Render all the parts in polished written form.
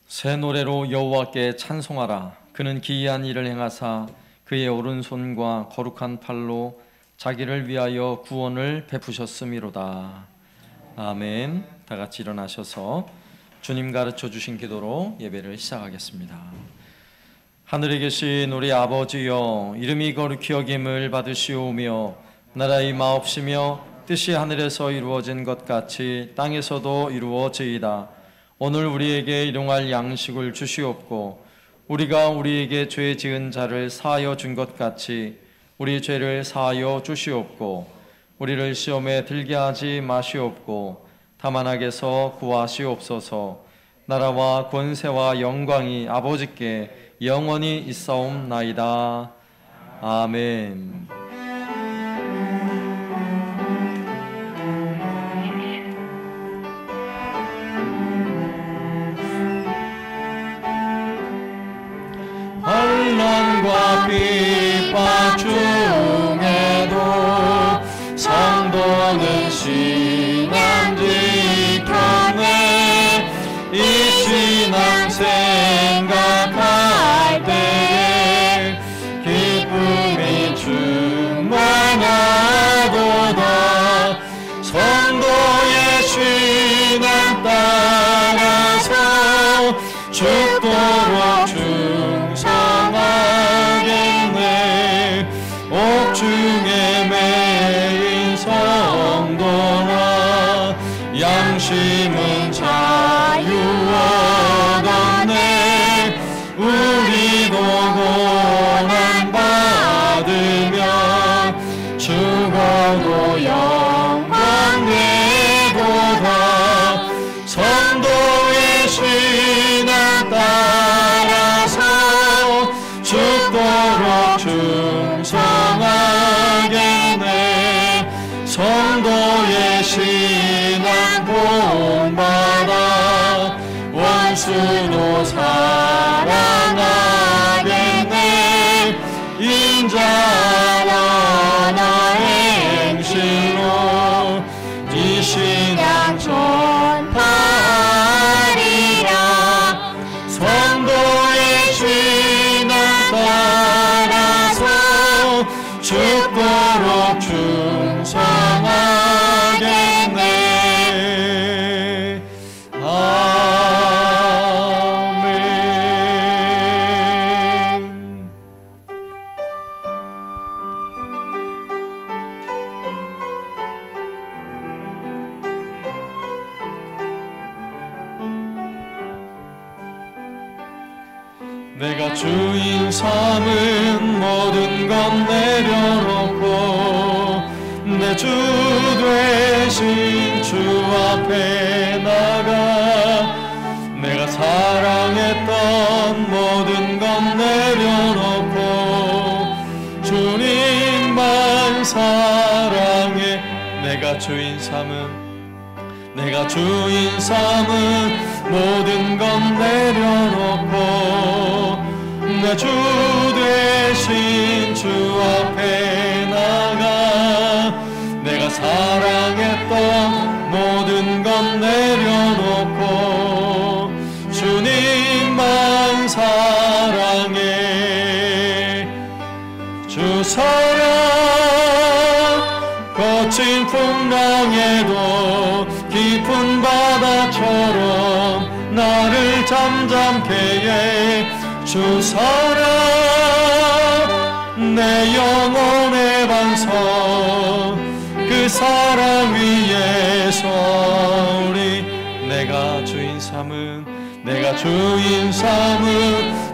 새 노래로 여호와께 찬송하라. 그는 기이한 일을 행하사 그의 오른손과 거룩한 팔로 자기를 위하여 구원을 베푸셨음이로다. 아멘. 다 같이 일어나셔서 주님 가르쳐 주신 기도로 예배를 시작하겠습니다. 하늘에 계신 우리 아버지여, 이름이 거룩히 여김을 받으시오며 나라의 마옵시며 뜻이 하늘에서 이루어진 것 같이 땅에서도 이루어지이다. 오늘 우리에게 일용할 양식을 주시옵고 우리가 우리에게 죄 지은 자를 사하여 준 것 같이 우리 죄를 사하여 주시옵고 우리를 시험에 들게 하지 마시옵고 다만 악에서 구하시옵소서. 나라와 권세와 영광이 아버지께 영원히 있사옵나이다. 아멘. 환난과 핍박 중에도 성도는 신앙 지켰네. 이 신앙 생각할 때에 기쁨이 충만하도다. 성도의 신앙 따라서 죽도록 충성하겠네. 옥중에 매인 성도나 양심은 자유 얻었네. 우리도 고난 받으며 죽어도 영광 되도다. 성도의 신앙 따라서 죽도록 충성하겠네. 성도의 신앙 본받아 원수도 사랑하겠네. 인자와 나의 행실로 이 신앙 전파하리라. 성도의 신앙 따라서 죽도록 충성하겠네. 아멘. 내가 주인 삼은 모든 것 내려놓고 내 주 되신 주 앞에 나가 내가 사랑했던 모든 것 내려놓고 주님만 사랑해. 내가 주인 삼은 모든 것 내려놓고 내 주 되신 주 앞에 나가 내가 사랑했던 모든 것 내려놓고 주님만 사랑해. 주 사랑 거친 풍랑에도 깊은 바다처럼 나를 잠잠케 해. 주 사랑 내 영혼의 반석, 그 사랑 위에서 우리 내가 주인 삼은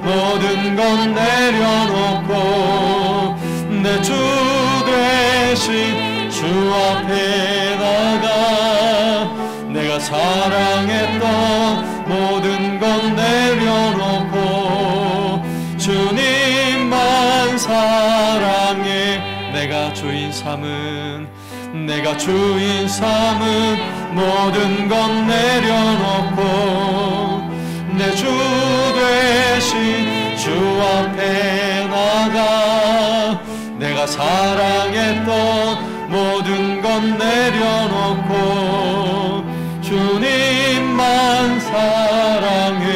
모든 것 내려놓고 내 주 되신 주 앞에 나가 내가 사랑했던 모든 것 내려놓고 주님만 사랑해. 내가 주인 삼은 모든 것 내려놓고 내 주 되신 주 앞에 나가 내가 사랑했던 모든 것 내려놓고 주님만 사랑해.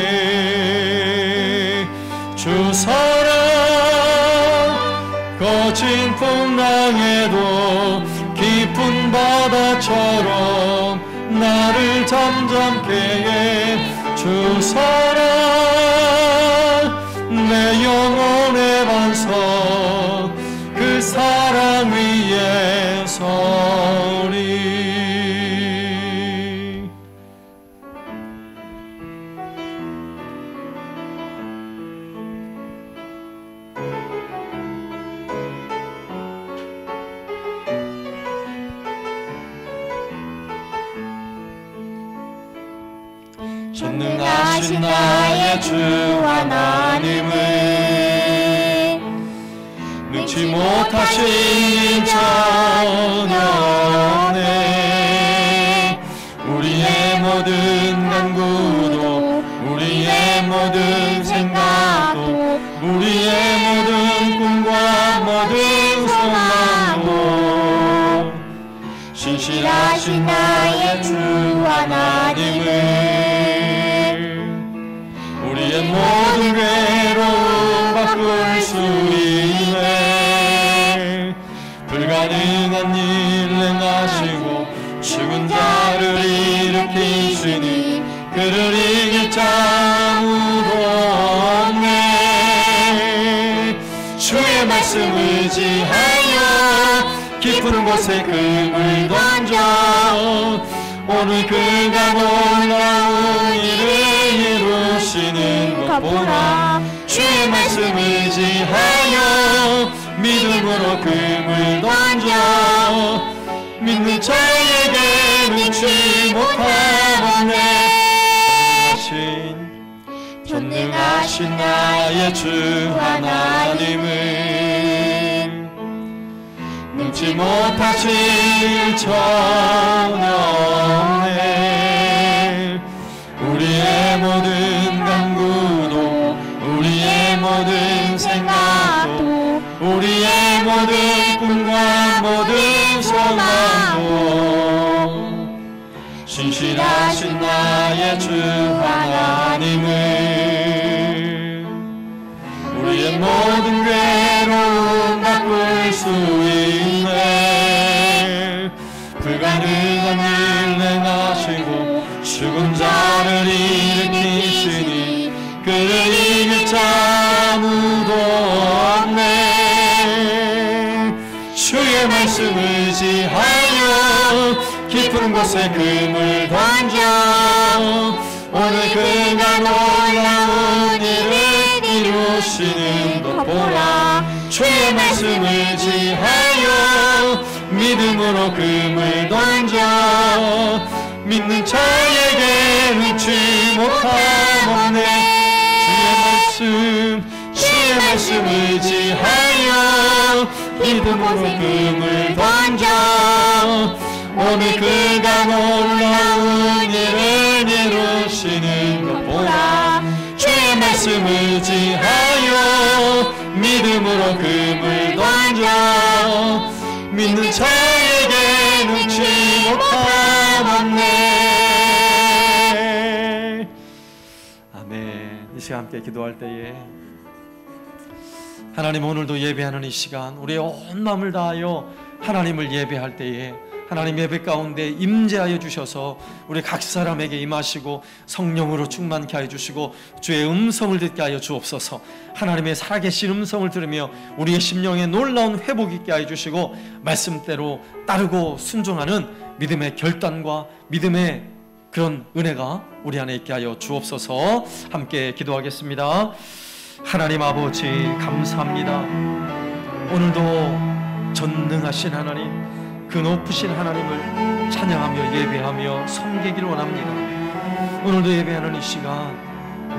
향해도 깊은 바다처럼 나를 잠잠케 해 주 사랑 내 영혼의 반석 그 사랑 위에 서리. 전능하신 나의 주 하나님은 능치 못하신 전연에 우리의 모든 간구도 우리의 모든 생각도 우리의 모든 꿈과 모든 소망도 신실하신 나의 주 하나님은 우리의 모든 괴로움 바꿀 수 있네. 불가능한 일 행하시고 죽은 자를 일으키시니 그를 이길 자 아무도 없네. 주의 말씀 의지하여 깊은 곳에 금을 던져 오늘 그가 놀라운 일을 이루시는 것 보라. 주의 말씀 의지하여 믿음으로 금을 던져 믿는 자에게 눈치 못하네. 전능하신 나의 주 하나님은 능치 못하실 전연에 우리의 모든 간구도 우리의 모든 생각도 우리의 모든 꿈과 모든 소망도 신실하신 나의 주 하나님은 우리의 모든 괴로움 바꿀 수 있네. 불가능한 일 행하시고 죽은 자를 일으키시니 그를 이길 자 아무도 없네. 주의 말씀 의지하여 깊은 곳에 금을 던져 오늘 그가 놀라운 일을 이루시는 것 보라. 주의 말씀 의지하여 믿음으로 금을 던져 믿는 자에게 눈치 못함 없네. 주의 말씀 의지하여 믿음으로 금을 던져 오늘 그가 놀라운 일을 이루시는 것 보라. 주의 말씀 의지하여 믿음으로 금을 던져 믿는 자에게 눈치 못함 없네. 아멘. 이 시간 함께 기도할 때에 하나님, 오늘도 예배하는 이 시간 우리의 온 마음을 다하여 하나님을 예배할 때에 하나님 예배 가운데 임재하여 주셔서 우리 각 사람에게 임하시고 성령으로 충만케 하여 주시고 주의 음성을 듣게 하여 주옵소서. 하나님의 살아계신 음성을 들으며 우리의 심령에 놀라운 회복 있게 하여 주시고 말씀대로 따르고 순종하는 믿음의 결단과 믿음의 그런 은혜가 우리 안에 있게 하여 주옵소서. 함께 기도하겠습니다. 하나님 아버지 감사합니다. 오늘도 전능하신 하나님, 그 높으신 하나님을 찬양하며 예배하며 섬기기를 원합니다. 오늘도 예배하는 이 시간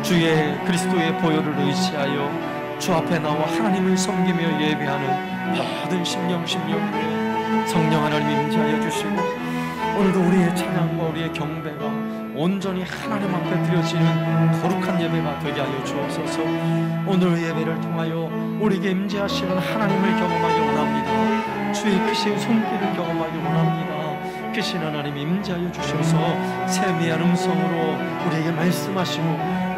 주의 그리스도의 보혈을 의지하여 주 앞에 나와 하나님을 섬기며 예배하는 모든 심령 심령에 성령 하나님 임재하여 주시고 오늘도 우리의 찬양과 우리의 경배가 온전히 하나님 앞에 드려지는 거룩한 예배가 되게 하여 주옵소서. 오늘 예배를 통하여 우리에게 임재하시는 하나님을 경험하기 원합니다. 주의 크신 손길을 경험하기 원합니다. 크신 하나님 임재하여 주셔서 세미한 음성으로 우리에게 말씀하시고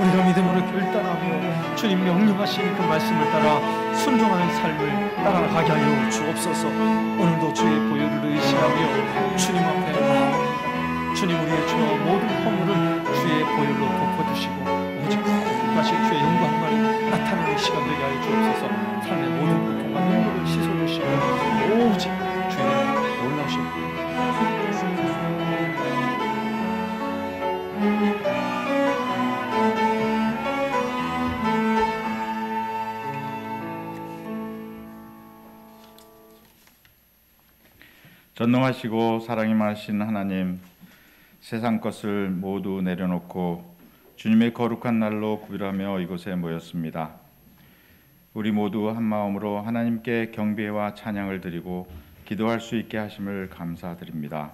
우리가 믿음으로 결단하며 주님 명령하신 그 말씀을 따라 순종하는 삶을 따라가게 하여 주옵소서. 오늘도 주의 보혈을 의지하며 주님 앞에 나아옵니다. 주님, 우리의 죄와 모든 허물을 주의 보혈로 덮어주시고 오직 다시 주의 영광만이 나타나는 시간 되게 하여 주옵소서. 삶의 모든 고통과 눈물을 씻어주시고 오직 주의 놀라우신 전능하시고 사랑이 많으신 하나님, 세상 것을 모두 내려놓고 주님의 거룩한 날로 구별하며 이곳에 모였습니다. 우리 모두 한 마음으로 하나님께 경배와 찬양을 드리고 기도할 수 있게 하심을 감사드립니다.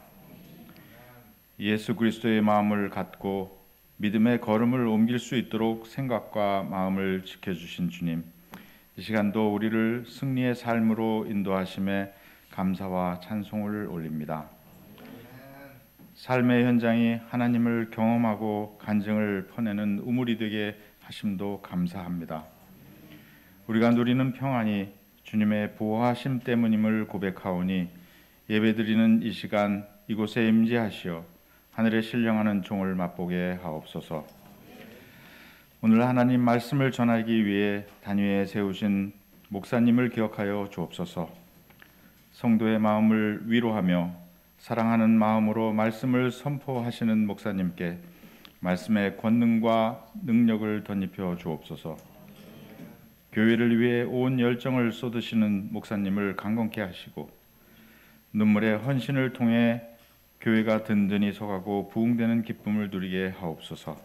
예수 그리스도의 마음을 갖고 믿음의 걸음을 옮길 수 있도록 생각과 마음을 지켜주신 주님, 이 시간도 우리를 승리의 삶으로 인도하심에 감사와 찬송을 올립니다. 삶의 현장이 하나님을 경험하고 간증을 퍼내는 우물이 되게 하심도 감사합니다. 우리가 누리는 평안이 주님의 보호하심 때문임을 고백하오니 예배드리는 이 시간 이곳에 임재하시어 하늘에 신령하는 종을 맛보게 하옵소서. 오늘 하나님 말씀을 전하기 위해 단위에 세우신 목사님을 기억하여 주옵소서. 성도의 마음을 위로하며 사랑하는 마음으로 말씀을 선포하시는 목사님께 말씀의 권능과 능력을 덧입혀 주옵소서. 교회를 위해 온 열정을 쏟으시는 목사님을 강건케 하시고 눈물의 헌신을 통해 교회가 든든히 서가고 부흥되는 기쁨을 누리게 하옵소서.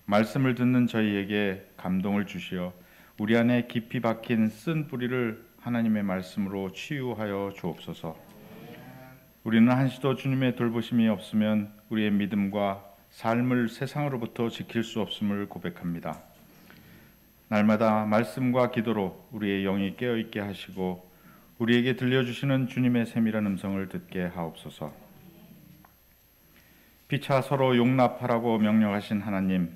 말씀을 듣는 저희에게 감동을 주시어 우리 안에 깊이 박힌 쓴 뿌리를 하나님의 말씀으로 치유하여 주옵소서. 우리는 한시도 주님의 돌보심이 없으면 우리의 믿음과 삶을 세상으로부터 지킬 수 없음을 고백합니다. 날마다 말씀과 기도로 우리의 영이 깨어있게 하시고 우리에게 들려주시는 주님의 세밀한 음성을 듣게 하옵소서. 피차 서로 용납하라고 명령하신 하나님,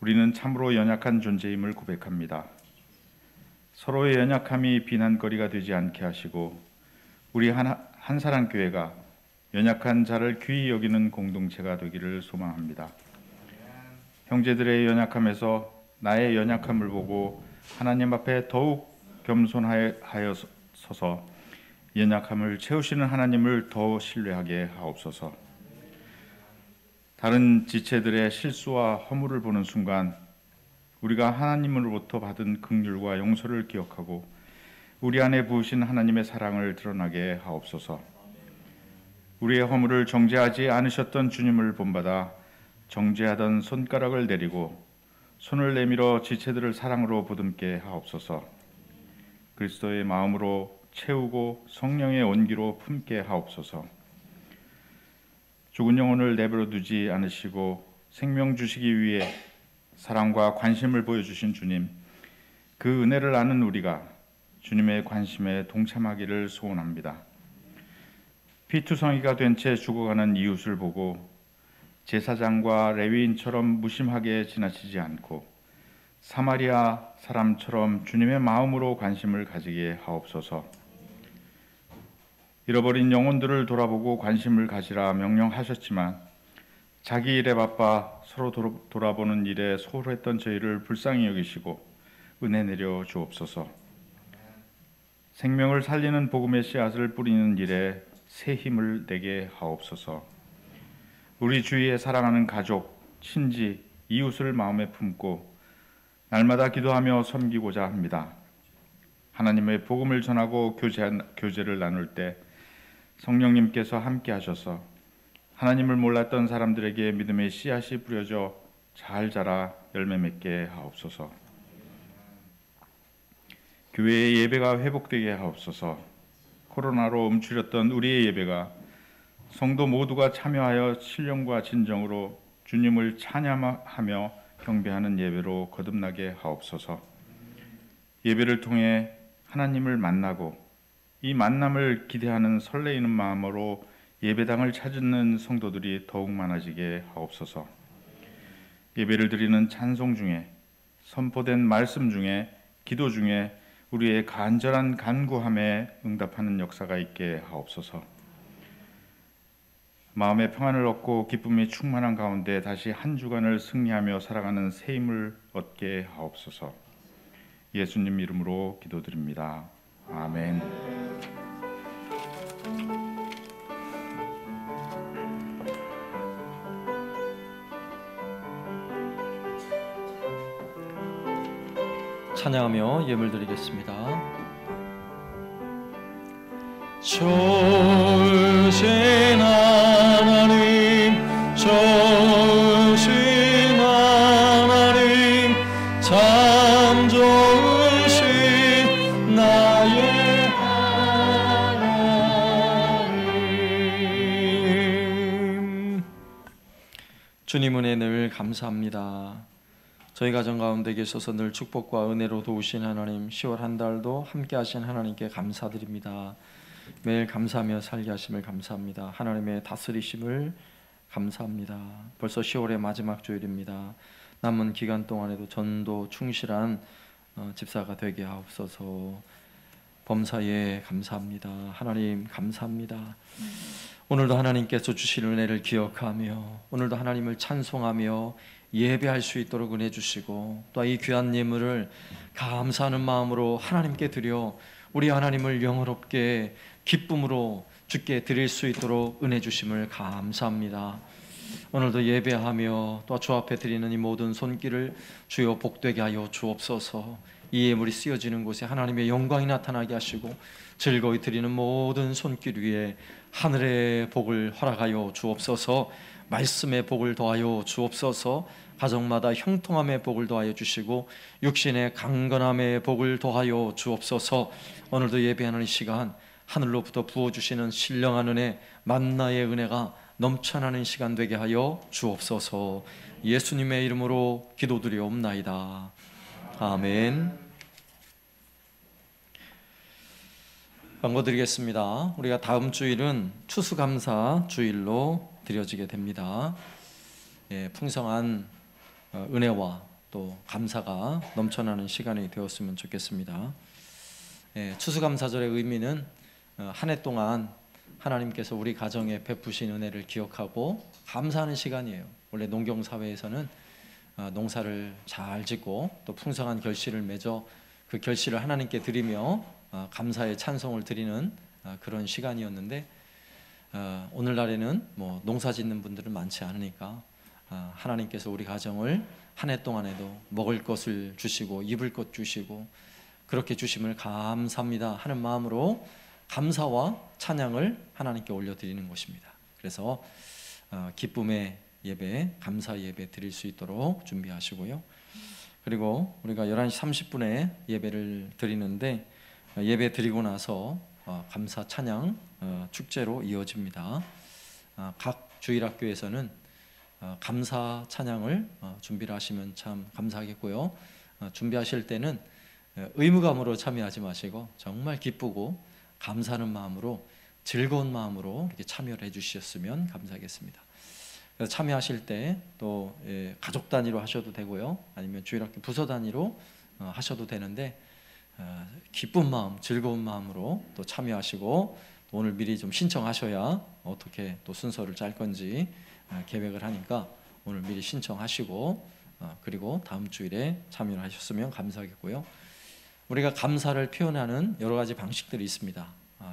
우리는 참으로 연약한 존재임을 고백합니다. 서로의 연약함이 비난거리가 되지 않게 하시고 우리 한사랑교회가 연약한 자를 귀히 여기는 공동체가 되기를 소망합니다. 형제들의 연약함에서 나의 연약함을 보고 하나님 앞에 더욱 겸손하여 서서 연약함을 채우시는 하나님을 더 신뢰하게 하옵소서. 다른 지체들의 실수와 허물을 보는 순간 우리가 하나님으로부터 받은 긍휼과 용서를 기억하고 우리 안에 부으신 하나님의 사랑을 드러나게 하옵소서. 우리의 허물을 정죄하지 않으셨던 주님을 본받아 정죄하던 손가락을 내리고 손을 내밀어 지체들을 사랑으로 보듬게 하옵소서. 그리스도의 마음으로 채우고 성령의 온기로 품게 하옵소서. 죽은 영혼을 내버려 두지 않으시고 생명 주시기 위해 사랑과 관심을 보여주신 주님, 그 은혜를 아는 우리가 주님의 관심에 동참하기를 소원합니다. 피투성이가 된 채 죽어가는 이웃을 보고 제사장과 레위인처럼 무심하게 지나치지 않고 사마리아 사람처럼 주님의 마음으로 관심을 가지게 하옵소서. 잃어버린 영혼들을 돌아보고 관심을 가지라 명령하셨지만 자기 일에 바빠 서로 돌아보는 일에 소홀했던 저희를 불쌍히 여기시고 은혜 내려 주옵소서. 생명을 살리는 복음의 씨앗을 뿌리는 일에 새 힘을 내게 하옵소서. 우리 주위에 사랑하는 가족, 친지, 이웃을 마음에 품고 날마다 기도하며 섬기고자 합니다. 하나님의 복음을 전하고 교제를 나눌 때 성령님께서 함께 하셔서 하나님을 몰랐던 사람들에게 믿음의 씨앗이 뿌려져 잘 자라 열매 맺게 하옵소서. 교회의 예배가 회복되게 하옵소서. 코로나로 움츠렸던 우리의 예배가 성도 모두가 참여하여 신령과 진정으로 주님을 찬양하며 경배하는 예배로 거듭나게 하옵소서. 예배를 통해 하나님을 만나고 이 만남을 기대하는 설레이는 마음으로 예배당을 찾는 성도들이 더욱 많아지게 하옵소서. 예배를 드리는 찬송 중에, 선포된 말씀 중에, 기도 중에 우리의 간절한 간구함에 응답하는 역사가 있게 하옵소서. 마음의 평안을 얻고 기쁨이 충만한 가운데 다시 한 주간을 승리하며 살아가는 새 힘을 얻게 하옵소서. 예수님 이름으로 기도드립니다. 아멘. 찬양하며 예물 드리겠습니다. 좋으신 하나님, 좋으신 하나님, 참 좋으신 나의 하나님. 주님 은혜 늘 감사합니다. 저희 가정 가운데 계셔서 늘 축복과 은혜로 도우신 하나님, 10월 한 달도 함께 하신 하나님께 감사드립니다. 매일 감사하며 살게 하심을 감사합니다. 하나님의 다스리심을 감사합니다. 벌써 10월의 마지막 주일입니다. 남은 기간 동안에도 전도 충실한 집사가 되게 하옵소서. 범사에 감사합니다. 하나님 감사합니다. 오늘도 하나님께서 주신 은혜를 기억하며 오늘도 하나님을 찬송하며 예배할 수 있도록 은혜 주시고, 또 이 귀한 예물을 감사하는 마음으로 하나님께 드려 우리 하나님을 영화롭게 기쁨으로 주께 드릴 수 있도록 은혜 주심을 감사합니다. 오늘도 예배하며 또 주 앞에 드리는 이 모든 손길을 주여 복되게 하여 주옵소서. 이 예물이 쓰여지는 곳에 하나님의 영광이 나타나게 하시고, 즐거이 드리는 모든 손길 위에 하늘의 복을 허락하여 주옵소서. 말씀의 복을 더하여 주옵소서. 가정마다 형통함의 복을 더하여 주시고 육신의 강건함의 복을 더하여 주옵소서. 오늘도 예배하는 이 시간 하늘로부터 부어주시는 신령한 은혜, 만나의 은혜가 넘쳐나는 시간 되게 하여 주옵소서. 예수님의 이름으로 기도드리옵나이다. 아멘. 광고드리겠습니다. 우리가 다음 주일은 추수감사 주일로 드려지게 됩니다. 풍성한 은혜와 또 감사가 넘쳐나는 시간이 되었으면 좋겠습니다. 추수감사절의 의미는 한 해 동안 하나님께서 우리 가정에 베푸신 은혜를 기억하고 감사하는 시간이에요. 원래 농경사회에서는 농사를 잘 짓고 또 풍성한 결실을 맺어 그 결실을 하나님께 드리며 감사의 찬송을 드리는 그런 시간이었는데, 오늘날에는 뭐 농사 짓는 분들은 많지 않으니까 하나님께서 우리 가정을 한 해 동안에도 먹을 것을 주시고 입을 것 주시고 그렇게 주심을 감사합니다 하는 마음으로 감사와 찬양을 하나님께 올려드리는 것입니다. 그래서 기쁨의 예배, 감사 예배 드릴 수 있도록 준비하시고요. 그리고 우리가 11시 30분에 예배를 드리는데, 예배 드리고 나서 감사 찬양 축제로 이어집니다. 각 주일학교에서는 감사 찬양을 준비를 하시면 참 감사하겠고요. 준비하실 때는 의무감으로 참여하지 마시고 정말 기쁘고 감사하는 마음으로, 즐거운 마음으로 이렇게 참여를 해주셨으면 감사하겠습니다. 그래서 참여하실 때 또 가족 단위로 하셔도 되고요, 아니면 주일학교 부서 단위로 하셔도 되는데, 기쁜 마음, 즐거운 마음으로 또 참여하시고, 또 오늘 미리 좀 신청하셔야 어떻게 또 순서를 짤 건지 계획을 하니까 오늘 미리 신청하시고, 그리고 다음 주일에 참여를 하셨으면 감사하겠고요. 우리가 감사를 표현하는 여러 가지 방식들이 있습니다.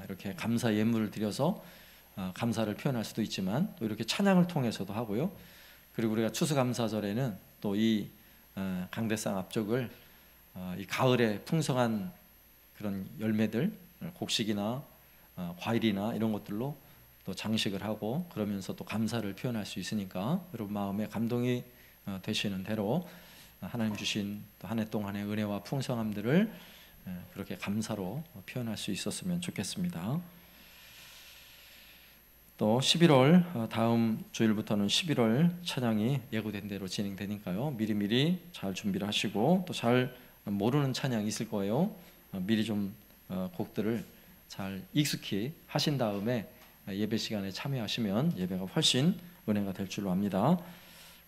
이렇게 감사 예물을 드려서 감사를 표현할 수도 있지만, 또 이렇게 찬양을 통해서도 하고요. 그리고 우리가 추수감사절에는 또 이 강대상 앞쪽을 이 가을의 풍성한 그런 열매들, 곡식이나 과일이나 이런 것들로 또 장식을 하고, 그러면서 또 감사를 표현할 수 있으니까 여러분 마음에 감동이 되시는 대로 하나님 주신 또 한 해 동안의 은혜와 풍성함들을 그렇게 감사로 표현할 수 있었으면 좋겠습니다. 또 11월 다음 주일부터는 11월 찬양이 예고된 대로 진행되니까요, 미리미리 잘 준비를 하시고, 또 잘 모르는 찬양이 있을 거예요. 미리 좀 곡들을 잘 익숙히 하신 다음에 예배 시간에 참여하시면 예배가 훨씬 은혜가 될 줄로 압니다.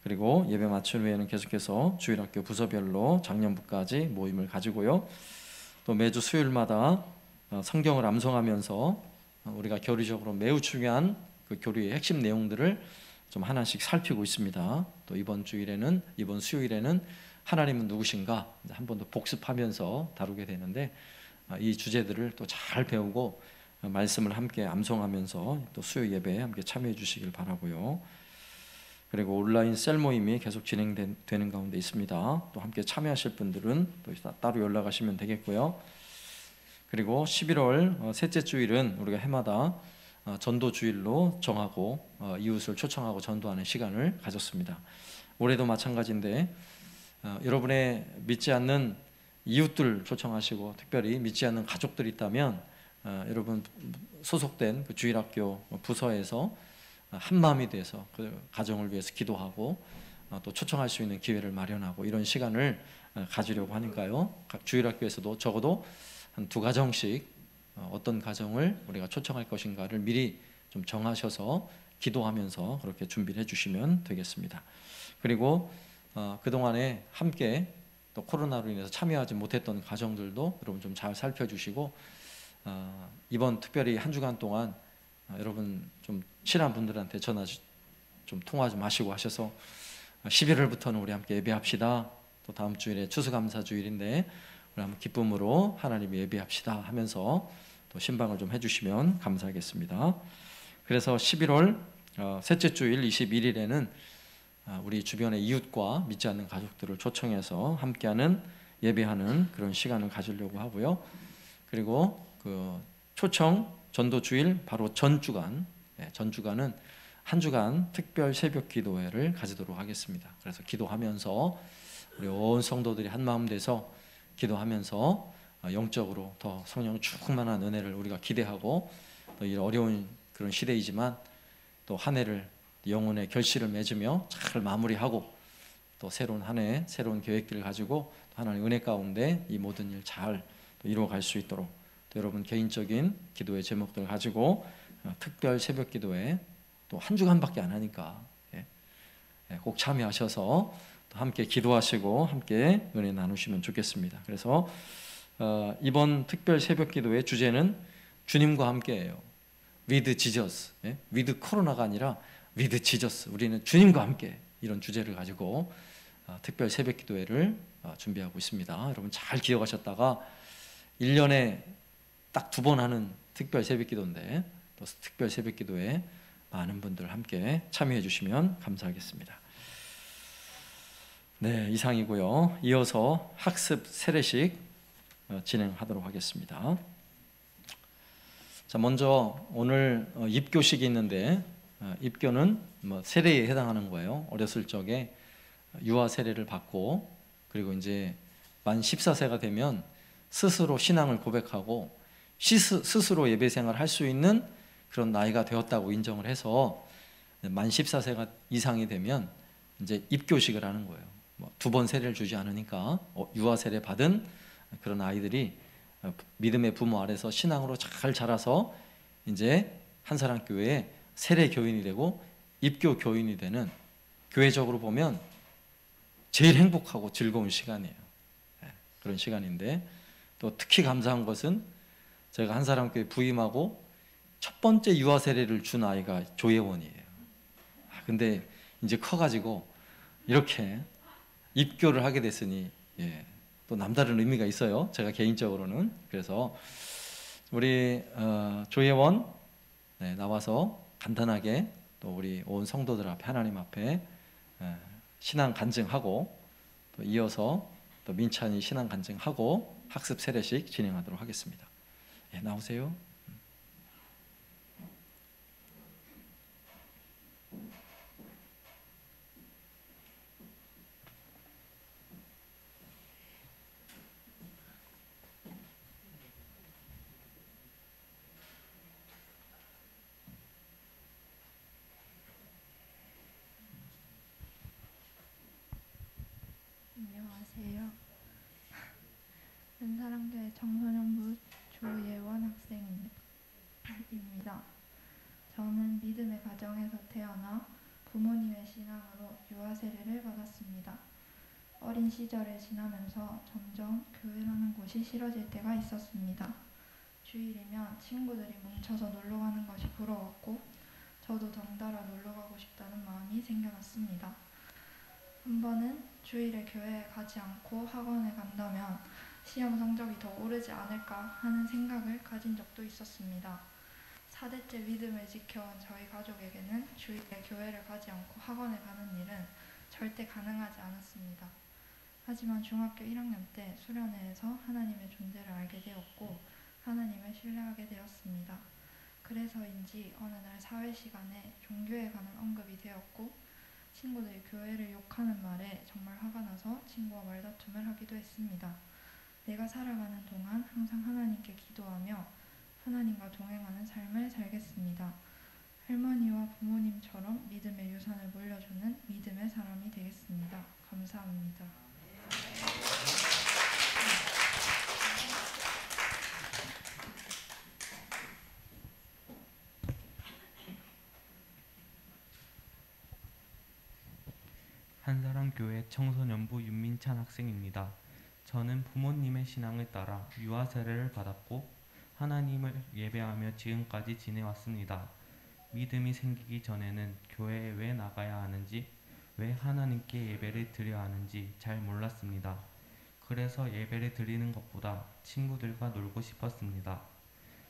그리고 예배 마친 후에는 계속해서 주일학교 부서별로 작년부까지 모임을 가지고요. 또 매주 수요일마다 성경을 암송하면서 우리가 교리적으로 매우 중요한 그 교리의 핵심 내용들을 좀 하나씩 살피고 있습니다. 또 이번 수요일에는 하나님은 누구신가 한 번 더 복습하면서 다루게 되는데, 이 주제들을 또 잘 배우고 말씀을 함께 암송하면서 또 수요 예배에 함께 참여해 주시길 바라고요. 그리고 온라인 셀 모임이 계속 진행되는 가운데 있습니다. 또 함께 참여하실 분들은 또 따로 연락하시면 되겠고요. 그리고 11월 셋째 주일은 우리가 해마다 전도 주일로 정하고 이웃을 초청하고 전도하는 시간을 가졌습니다. 올해도 마찬가지인데 여러분의 믿지 않는 이웃들 초청하시고, 특별히 믿지 않는 가족들이 있다면 여러분 소속된 그 주일학교 부서에서 한 마음이 돼서 그 가정을 위해서 기도하고 또 초청할 수 있는 기회를 마련하고 이런 시간을 가지려고 하니까요. 각 주일학교에서도 적어도 한 2가정씩 어떤 가정을 우리가 초청할 것인가를 미리 좀 정하셔서 기도하면서 그렇게 준비를 해주시면 되겠습니다. 그리고 그동안에 함께 또 코로나로 인해서 참여하지 못했던 가정들도 여러분 좀 잘 살펴주시고, 이번 특별히 한 주간 동안 여러분 좀 친한 분들한테 전화 좀 통화 좀 하시고 하셔서 11월부터는 우리 함께 예배합시다. 또 다음 주일에 추수감사 주일인데 우리 한번 기쁨으로 하나님 예배합시다 하면서 또 신방을 좀 해주시면 감사하겠습니다. 그래서 11월 셋째 주일 21일에는 우리 주변의 이웃과 믿지 않는 가족들을 초청해서 함께하는 예배하는 그런 시간을 가지려고 하고요. 그리고 그 초청 전도 주일 바로 전주간은 한 주간 특별 새벽 기도회를 가지도록 하겠습니다. 그래서 기도하면서 우리 온 성도들이 한 마음 돼서 기도하면서 영적으로 더 성령 충만한 은혜를 우리가 기대하고, 또 이 어려운 그런 시대이지만 또 한 해를 영혼의 결실을 맺으며 잘 마무리하고 또 새로운 한 해 새로운 계획들을 가지고 하나님의 은혜 가운데 이 모든 일 잘 이루어갈 수 있도록, 또 여러분 개인적인 기도의 제목들을 가지고 특별 새벽 기도에 또 한 주간밖에 안 하니까 꼭 참여하셔서 또 함께 기도하시고 함께 은혜 나누시면 좋겠습니다. 그래서 이번 특별 새벽 기도의 주제는 주님과 함께예요. With Jesus, with 코로나가 아니라 with Jesus. 우리는 주님과 함께, 이런 주제를 가지고 특별 새벽 기도회를 준비하고 있습니다. 여러분 잘 기억하셨다가 1년에 딱 2번 하는 특별 새벽 기도인데, 또 특별 새벽 기도에 많은 분들 함께 참여해 주시면 감사하겠습니다. 네, 이상이고요. 이어서 학습 세례식 진행하도록 하겠습니다. 자, 먼저 오늘 입교식이 있는데, 입교는 세례에 해당하는 거예요. 어렸을 적에 유아 세례를 받고, 그리고 이제 만 14세가 되면 스스로 신앙을 고백하고 스스로 예배 생활을 할 수 있는 그런 나이가 되었다고 인정을 해서 만 14세가 이상이 되면 이제 입교식을 하는 거예요. 2번 세례를 주지 않으니까 유아 세례 받은 그런 아이들이 믿음의 부모 아래서 신앙으로 잘 자라서 이제 한사랑 교회에 세례 교인이 되고 입교 교인이 되는, 교회적으로 보면 제일 행복하고 즐거운 시간이에요. 그런 시간인데, 또 특히 감사한 것은 제가 한사랑 교회 부임하고 첫 번째 유아 세례를 준 아이가 조예원이에요. 근데 이제 커가지고 이렇게 입교를 하게 됐으니 또 남다른 의미가 있어요. 제가 개인적으로는. 그래서 우리 조예원 나와서 간단하게 또 우리 온 성도들 앞에, 하나님 앞에 신앙 간증하고, 또 이어서 또 민찬이 신앙 간증하고 학습 세례식 진행하도록 하겠습니다. 나오세요. 안녕하세요. 한사랑교회 청소년부 조예원 학생입니다. 저는 믿음의 가정에서 태어나 부모님의 신앙으로 유아 세례를 받았습니다. 어린 시절을 지나면서 점점 교회라는 곳이 싫어질 때가 있었습니다. 주일이면 친구들이 뭉쳐서 놀러 가는 것이 부러웠고 저도 덩달아 놀러 가고 싶다는 마음이 생겨났습니다. 한 번은 주일에 교회에 가지 않고 학원에 간다면 시험 성적이 더 오르지 않을까 하는 생각을 가진 적도 있었습니다. 4대째 믿음을 지켜온 저희 가족에게는 주일에 교회를 가지 않고 학원에 가는 일은 절대 가능하지 않았습니다. 하지만 중학교 1학년 때 수련회에서 하나님의 존재를 알게 되었고 하나님을 신뢰하게 되었습니다. 그래서인지 어느 날 사회 시간에 종교에 관한 언급이 되었고 친구들이 교회를 욕하는 말에 정말 화가 나서 친구와 말다툼을 하기도 했습니다. 내가 살아가는 동안 항상 하나님께 기도하며 하나님과 동행하는 삶을 살겠습니다. 할머니와 부모님처럼 믿음의 유산을 물려주는 믿음의 사람이 되겠습니다. 감사합니다. 한사랑교회 청소년부 윤민찬 학생입니다. 저는 부모님의 신앙을 따라 유아 세례를 받았고 하나님을 예배하며 지금까지 지내왔습니다. 믿음이 생기기 전에는 교회에 왜 나가야 하는지, 왜 하나님께 예배를 드려야 하는지 잘 몰랐습니다. 그래서 예배를 드리는 것보다 친구들과 놀고 싶었습니다.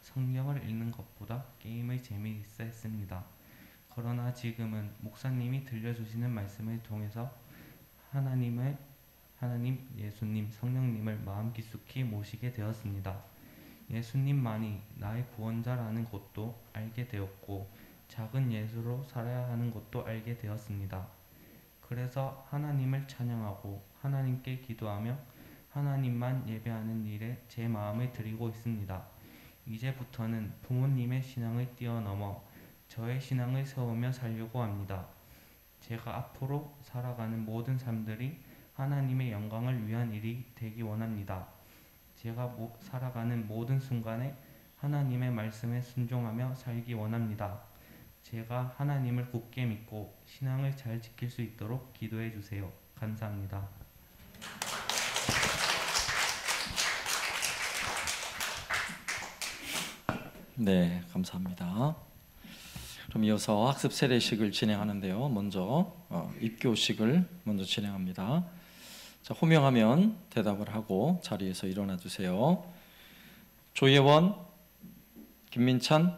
성경을 읽는 것보다 게임을 재미있어 했습니다. 그러나 지금은 목사님이 들려주시는 말씀을 통해서 하나님, 예수님, 성령님을 마음 깊숙이 모시게 되었습니다. 예수님만이 나의 구원자라는 것도 알게 되었고 작은 예수로 살아야 하는 것도 알게 되었습니다. 그래서 하나님을 찬양하고 하나님께 기도하며 하나님만 예배하는 일에 제 마음을 드리고 있습니다. 이제부터는 부모님의 신앙을 뛰어넘어 저의 신앙을 세우며 살려고 합니다. 제가 앞으로 살아가는 모든 삶들이 하나님의 영광을 위한 일이 되기 원합니다. 제가 살아가는 모든 순간에 하나님의 말씀에 순종하며 살기 원합니다. 제가 하나님을 굳게 믿고 신앙을 잘 지킬 수 있도록 기도해 주세요. 감사합니다. 네, 감사합니다. 그럼 이어서 학습 세례식을 진행하는데요. 먼저 입교식을 먼저 진행합니다. 자, 호명하면 대답을 하고 자리에서 일어나 주세요. 조예원, 김민찬,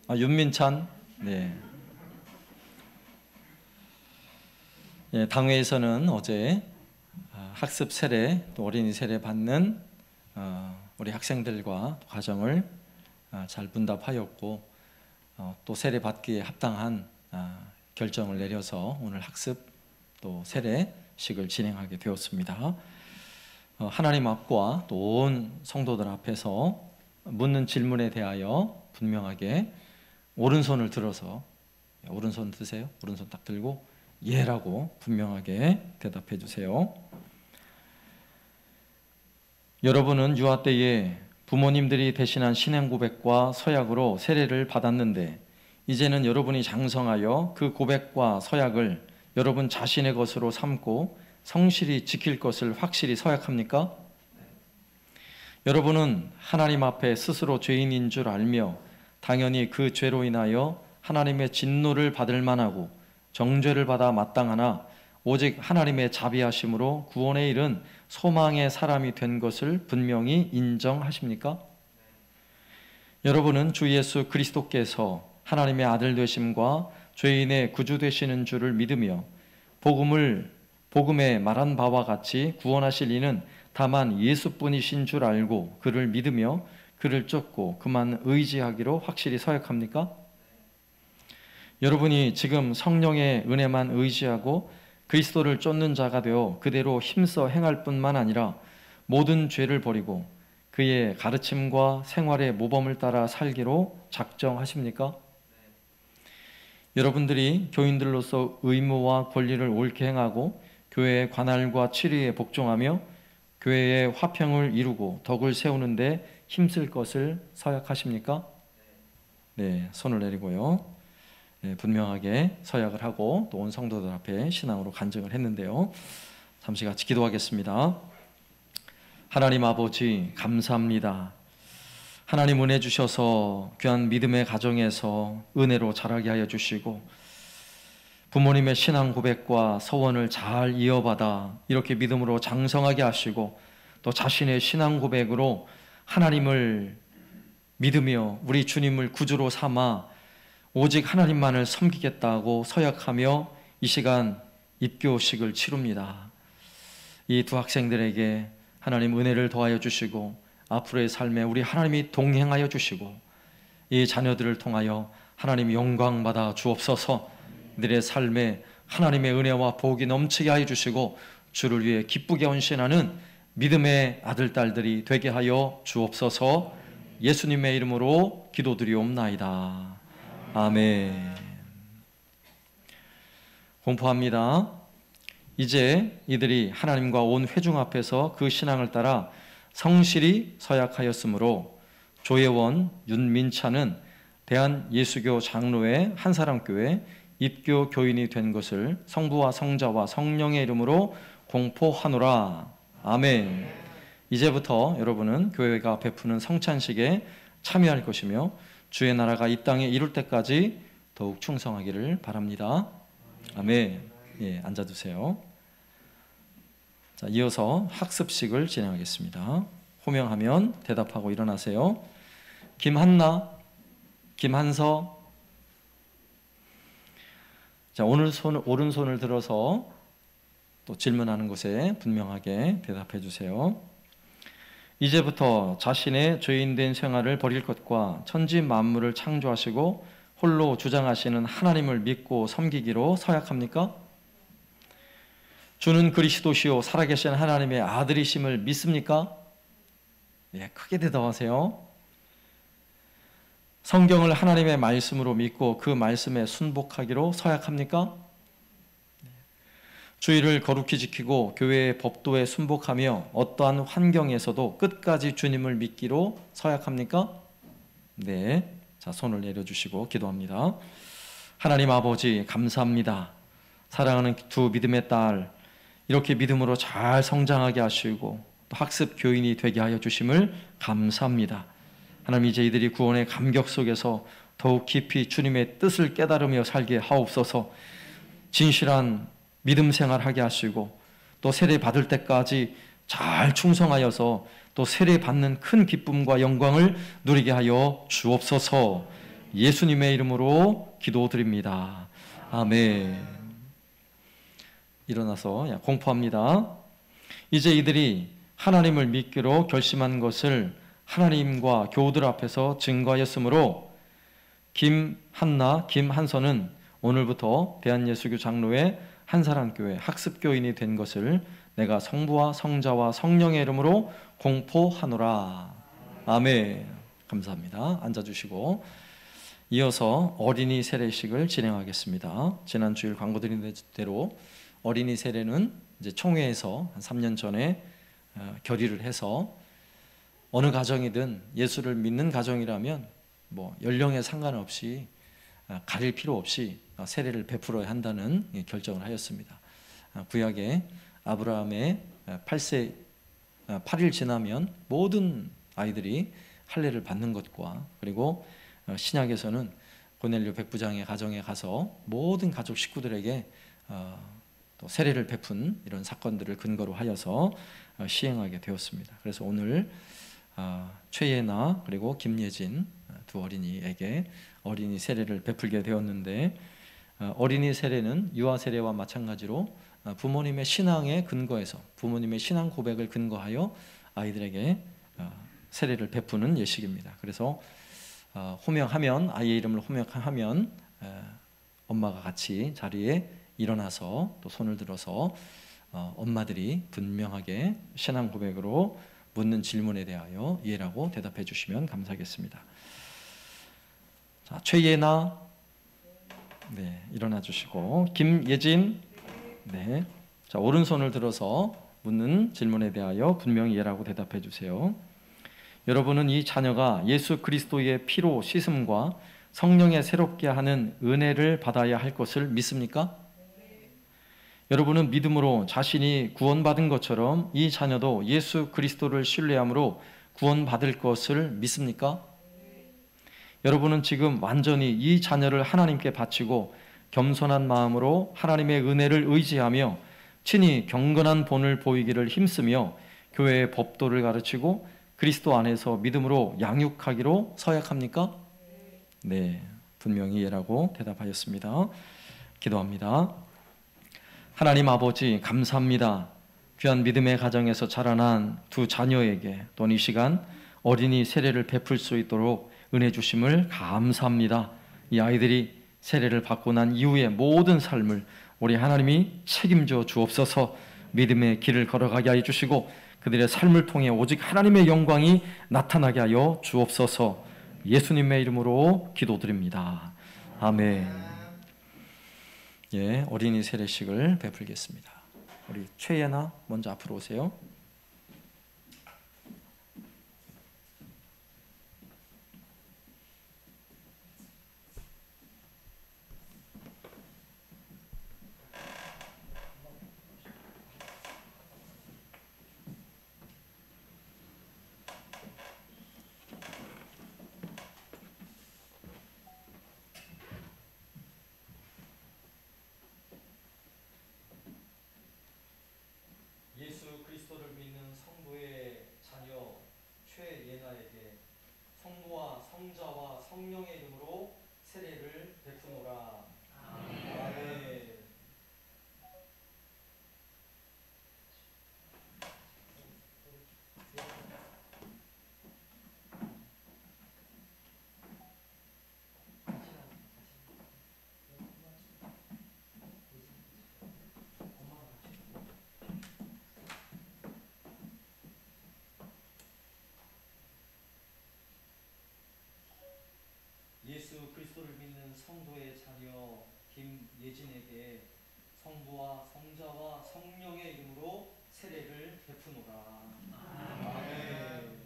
윤민찬. 네. 예, 당회에서는 어제 학습 세례, 또 어린이 세례 받는 우리 학생들과 가정을 잘 분답하였고 또 세례 받기에 합당한 결정을 내려서 오늘 학습 또 세례식을 진행하게 되었습니다. 하나님 앞과 또 온 성도들 앞에서 묻는 질문에 대하여 분명하게 오른손을 들어서, 오른손 드세요. 오른손 딱 들고 예라고 분명하게 대답해 주세요. 여러분은 유아 때에 부모님들이 대신한 신앙 고백과 서약으로 세례를 받았는데 이제는 여러분이 장성하여 그 고백과 서약을 여러분 자신의 것으로 삼고 성실히 지킬 것을 확실히 서약합니까? 여러분은 하나님 앞에 스스로 죄인인 줄 알며 당연히 그 죄로 인하여 하나님의 진노를 받을 만하고 정죄를 받아 마땅하나 오직 하나님의 자비하심으로 구원에 이른 소망의 사람이 된 것을 분명히 인정하십니까? 여러분은 주 예수 그리스도께서 하나님의 아들 되심과 죄인의 구주 되시는 줄을 믿으며 복음에 말한 바와 같이 구원하실 이는 다만 예수뿐이신 줄 알고 그를 믿으며 그를 쫓고 그만 의지하기로 확실히 서약합니까? 여러분이 지금 성령의 은혜만 의지하고 그리스도를 쫓는 자가 되어 그대로 힘써 행할 뿐만 아니라 모든 죄를 버리고 그의 가르침과 생활의 모범을 따라 살기로 작정하십니까? 여러분들이 교인들로서 의무와 권리를 옳게 행하고 교회의 관할과 치리에 복종하며 교회의 화평을 이루고 덕을 세우는데 힘쓸 것을 서약하십니까? 네, 손을 내리고요. 분명하게 서약을 하고 또 온 성도들 앞에 신앙으로 간증을 했는데요. 잠시 같이 기도하겠습니다. 하나님 아버지 감사합니다. 하나님 은혜 주셔서 귀한 믿음의 가정에서 은혜로 자라게 하여 주시고 부모님의 신앙 고백과 서원을 잘 이어받아 이렇게 믿음으로 장성하게 하시고 또 자신의 신앙 고백으로 하나님을 믿으며 우리 주님을 구주로 삼아 오직 하나님만을 섬기겠다고 서약하며 이 시간 입교식을 치릅니다. 이 두 학생들에게 하나님 은혜를 더하여 주시고 앞으로의 삶에 우리 하나님이 동행하여 주시고 이 자녀들을 통하여 하나님 영광 받아 주옵소서. 이들의 삶에 하나님의 은혜와 복이 넘치게 하여 주시고 주를 위해 기쁘게 헌신하는 믿음의 아들 딸들이 되게 하여 주옵소서. 예수님의 이름으로 기도드리옵나이다. 아멘. 공포합니다. 이제 이들이 하나님과 온 회중 앞에서 그 신앙을 따라 성실히 서약하였으므로 조예원 윤민찬은 대한예수교 장로회 한사람교회 입교 교인이 된 것을 성부와 성자와 성령의 이름으로 공포하노라. 아멘. 이제부터 여러분은 교회가 베푸는 성찬식에 참여할 것이며 주의 나라가 이 땅에 이룰 때까지 더욱 충성하기를 바랍니다. 아멘. 예, 앉아두세요. 자, 이어서 학습식을 진행하겠습니다. 호명하면 대답하고 일어나세요. 김한나, 김한서. 자, 오른손을 들어서 또 질문하는 것에 분명하게 대답해 주세요. 이제부터 자신의 죄인된 생활을 버릴 것과 천지 만물을 창조하시고 홀로 주장하시는 하나님을 믿고 섬기기로 서약합니까? 주는 그리스도시요 살아계신 하나님의 아들이심을 믿습니까? 예, 크게 대답하세요. 성경을 하나님의 말씀으로 믿고 그 말씀에 순복하기로 서약합니까? 주의를 거룩히 지키고 교회의 법도에 순복하며 어떠한 환경에서도 끝까지 주님을 믿기로 서약합니까? 네. 자, 손을 내려주시고 기도합니다. 하나님 아버지 감사합니다. 사랑하는 두 믿음의 딸 이렇게 믿음으로 잘 성장하게 하시고 또 학습 교인이 되게 하여 주심을 감사합니다. 하나님 이제 이들이 구원의 감격 속에서 더욱 깊이 주님의 뜻을 깨달으며 살게 하옵소서. 진실한 믿음 생활하게 하시고 또 세례 받을 때까지 잘 충성하여서 또 세례 받는 큰 기쁨과 영광을 누리게 하여 주옵소서. 예수님의 이름으로 기도드립니다. 아멘. 일어나서 공포합니다. 이제 이들이 하나님을 믿기로 결심한 것을 하나님과 교우들 앞에서 증거하였으므로 김한나, 김한서는 오늘부터 대한예수교 장로회 한사람교회 학습교인이 된 것을 내가 성부와 성자와 성령의 이름으로 공포하노라. 아멘. 감사합니다. 앉아주시고 이어서 어린이 세례식을 진행하겠습니다. 지난 주일 광고드린 대로 어린이 세례는 이제 총회에서 한 3년 전에 결의를 해서 어느 가정이든 예수를 믿는 가정이라면 뭐 연령에 상관없이 가릴 필요 없이 세례를 베풀어야 한다는 결정을 하였습니다. 구약에 아브라함의 8일 지나면 모든 아이들이 할례를 받는 것과 그리고 신약에서는 고넬료 백부장의 가정에 가서 모든 가족 식구들에게 또 세례를 베푼 이런 사건들을 근거로 하여서 시행하게 되었습니다. 그래서 오늘 최예나 그리고 김예진 두 어린이에게 어린이 세례를 베풀게 되었는데 어린이 세례는 유아 세례와 마찬가지로 부모님의 신앙에 근거해서 부모님의 신앙 고백을 근거하여 아이들에게 세례를 베푸는 예식입니다. 그래서 호명하면 아이의 이름을 호명하면 엄마가 같이 자리에 일어나서 또 손을 들어서 엄마들이 분명하게 신앙 고백으로 묻는 질문에 대하여 예라고 대답해 주시면 감사하겠습니다. 자, 최예나 네, 일어나 주시고 김예진 네. 자, 오른손을 들어서 묻는 질문에 대하여 분명히 예라고 대답해 주세요. 여러분은 이 자녀가 예수 그리스도의 피로 씻음과 성령의 새롭게 하는 은혜를 받아야 할 것을 믿습니까? 여러분은 믿음으로 자신이 구원받은 것처럼 이 자녀도 예수 그리스도를 신뢰함으로 구원받을 것을 믿습니까? 여러분은 지금 완전히 이 자녀를 하나님께 바치고 겸손한 마음으로 하나님의 은혜를 의지하며 친히 경건한 본을 보이기를 힘쓰며 교회의 법도를 가르치고 그리스도 안에서 믿음으로 양육하기로 서약합니까? 네, 분명히 예라고 대답하였습니다. 기도합니다. 하나님 아버지 감사합니다. 귀한 믿음의 가정에서 자라난 두 자녀에게 또는 이 시간 어린이 세례를 베풀 수 있도록 은혜 주심을 감사합니다. 이 아이들이 세례를 받고 난 이후의 모든 삶을 우리 하나님이 책임져 주옵소서. 믿음의 길을 걸어가게 하여 주시고 그들의 삶을 통해 오직 하나님의 영광이 나타나게 하여 주옵소서. 예수님의 이름으로 기도드립니다. 아멘. 예, 어린이 세례식을 베풀겠습니다. 우리 최예나 먼저 앞으로 오세요. 예수 그리스도를 믿는 성도의 자녀 최예나에게 성부와 성자와 성령의 이름으로 세례를 베푸노라. 아멘. 예수 그리스도를 믿는 성도의 자녀 김예진에게 성부와 성자와 성령의 이름으로 세례를 베푸노라. 아멘.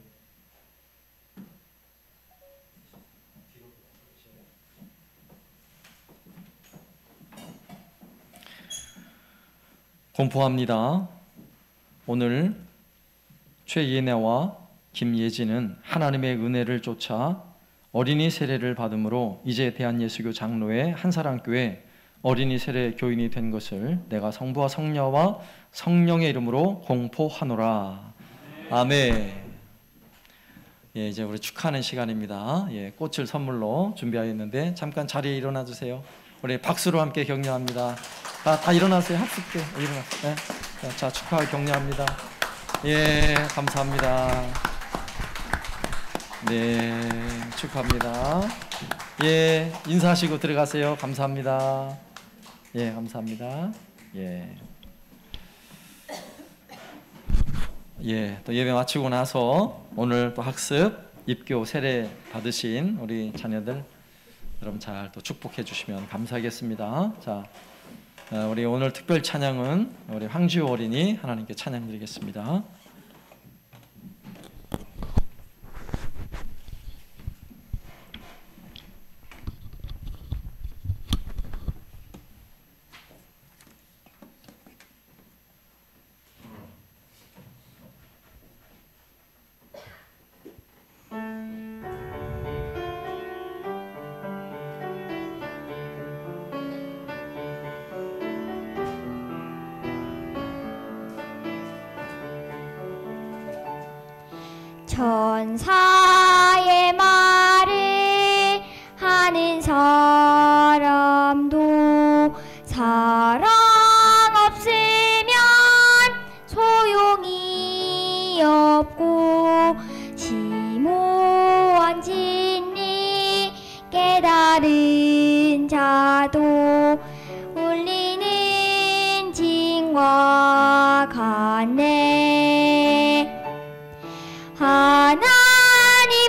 공포합니다. 오늘 최예나와 김예진은 하나님의 은혜를 쫓아 어린이 세례를 받음으로 이제 대한예수교 장로의 한사랑교회 어린이 세례 교인이 된 것을 내가 성부와 성녀와 성령의 이름으로 공포하노라. 아멘. 예, 이제 우리 축하하는 시간입니다. 예, 꽃을 선물로 준비하였는데 잠깐 자리에 일어나 주세요. 우리 박수로 함께 격려합니다. 다 일어나세요. 학습때 일어나세요. 네. 자, 축하 격려합니다. 예, 감사합니다. 네, 축하합니다. 예, 인사하시고 들어가세요. 감사합니다. 예, 감사합니다. 예. 예, 또 예배 마치고 나서 오늘 또 학습, 입교, 세례 받으신 우리 자녀들 여러분 잘 또 축복해 주시면 감사하겠습니다. 자, 우리 오늘 특별 찬양은 우리 황지호 어린이 하나님께 찬양 드리겠습니다. 천사의 말을 하는 사람도 사랑 없으면 소용이 없고 심오한 진리 깨달은 자도 울리는 징과 같네. 하나님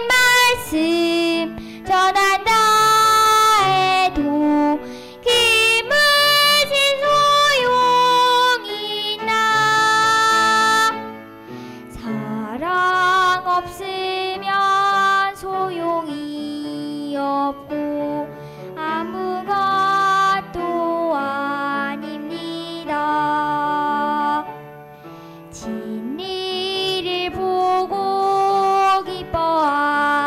말씀 전한다 해도 기무슨 소용이 있나. 사랑 없으면 소용이 없고 진리를 보고 기뻐합니다.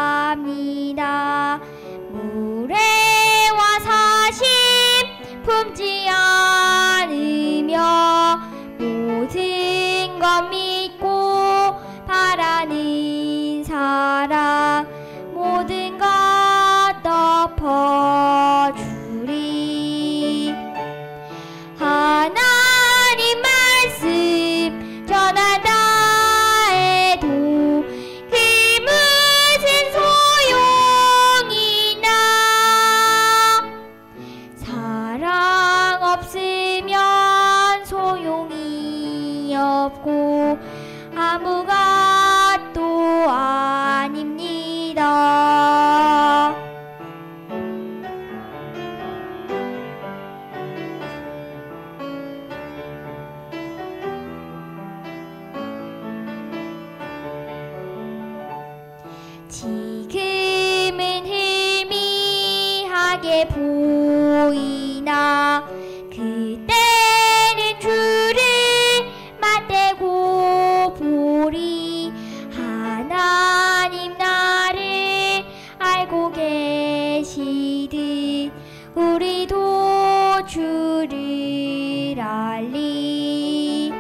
무례와 사심 품지 않으며 모든 것 믿고 바라는 사랑 모든 것 덮어주리. 하나님 말씀 전한다 해도 그 무슨 소용이나 사랑 없으면 소용이 없고 아무것도 아닙니다. 지금은 희미하게 보이나 그때는 주를 맞대고 보리. 하나님 나를 알고 계시듯 우리도 주를 알리.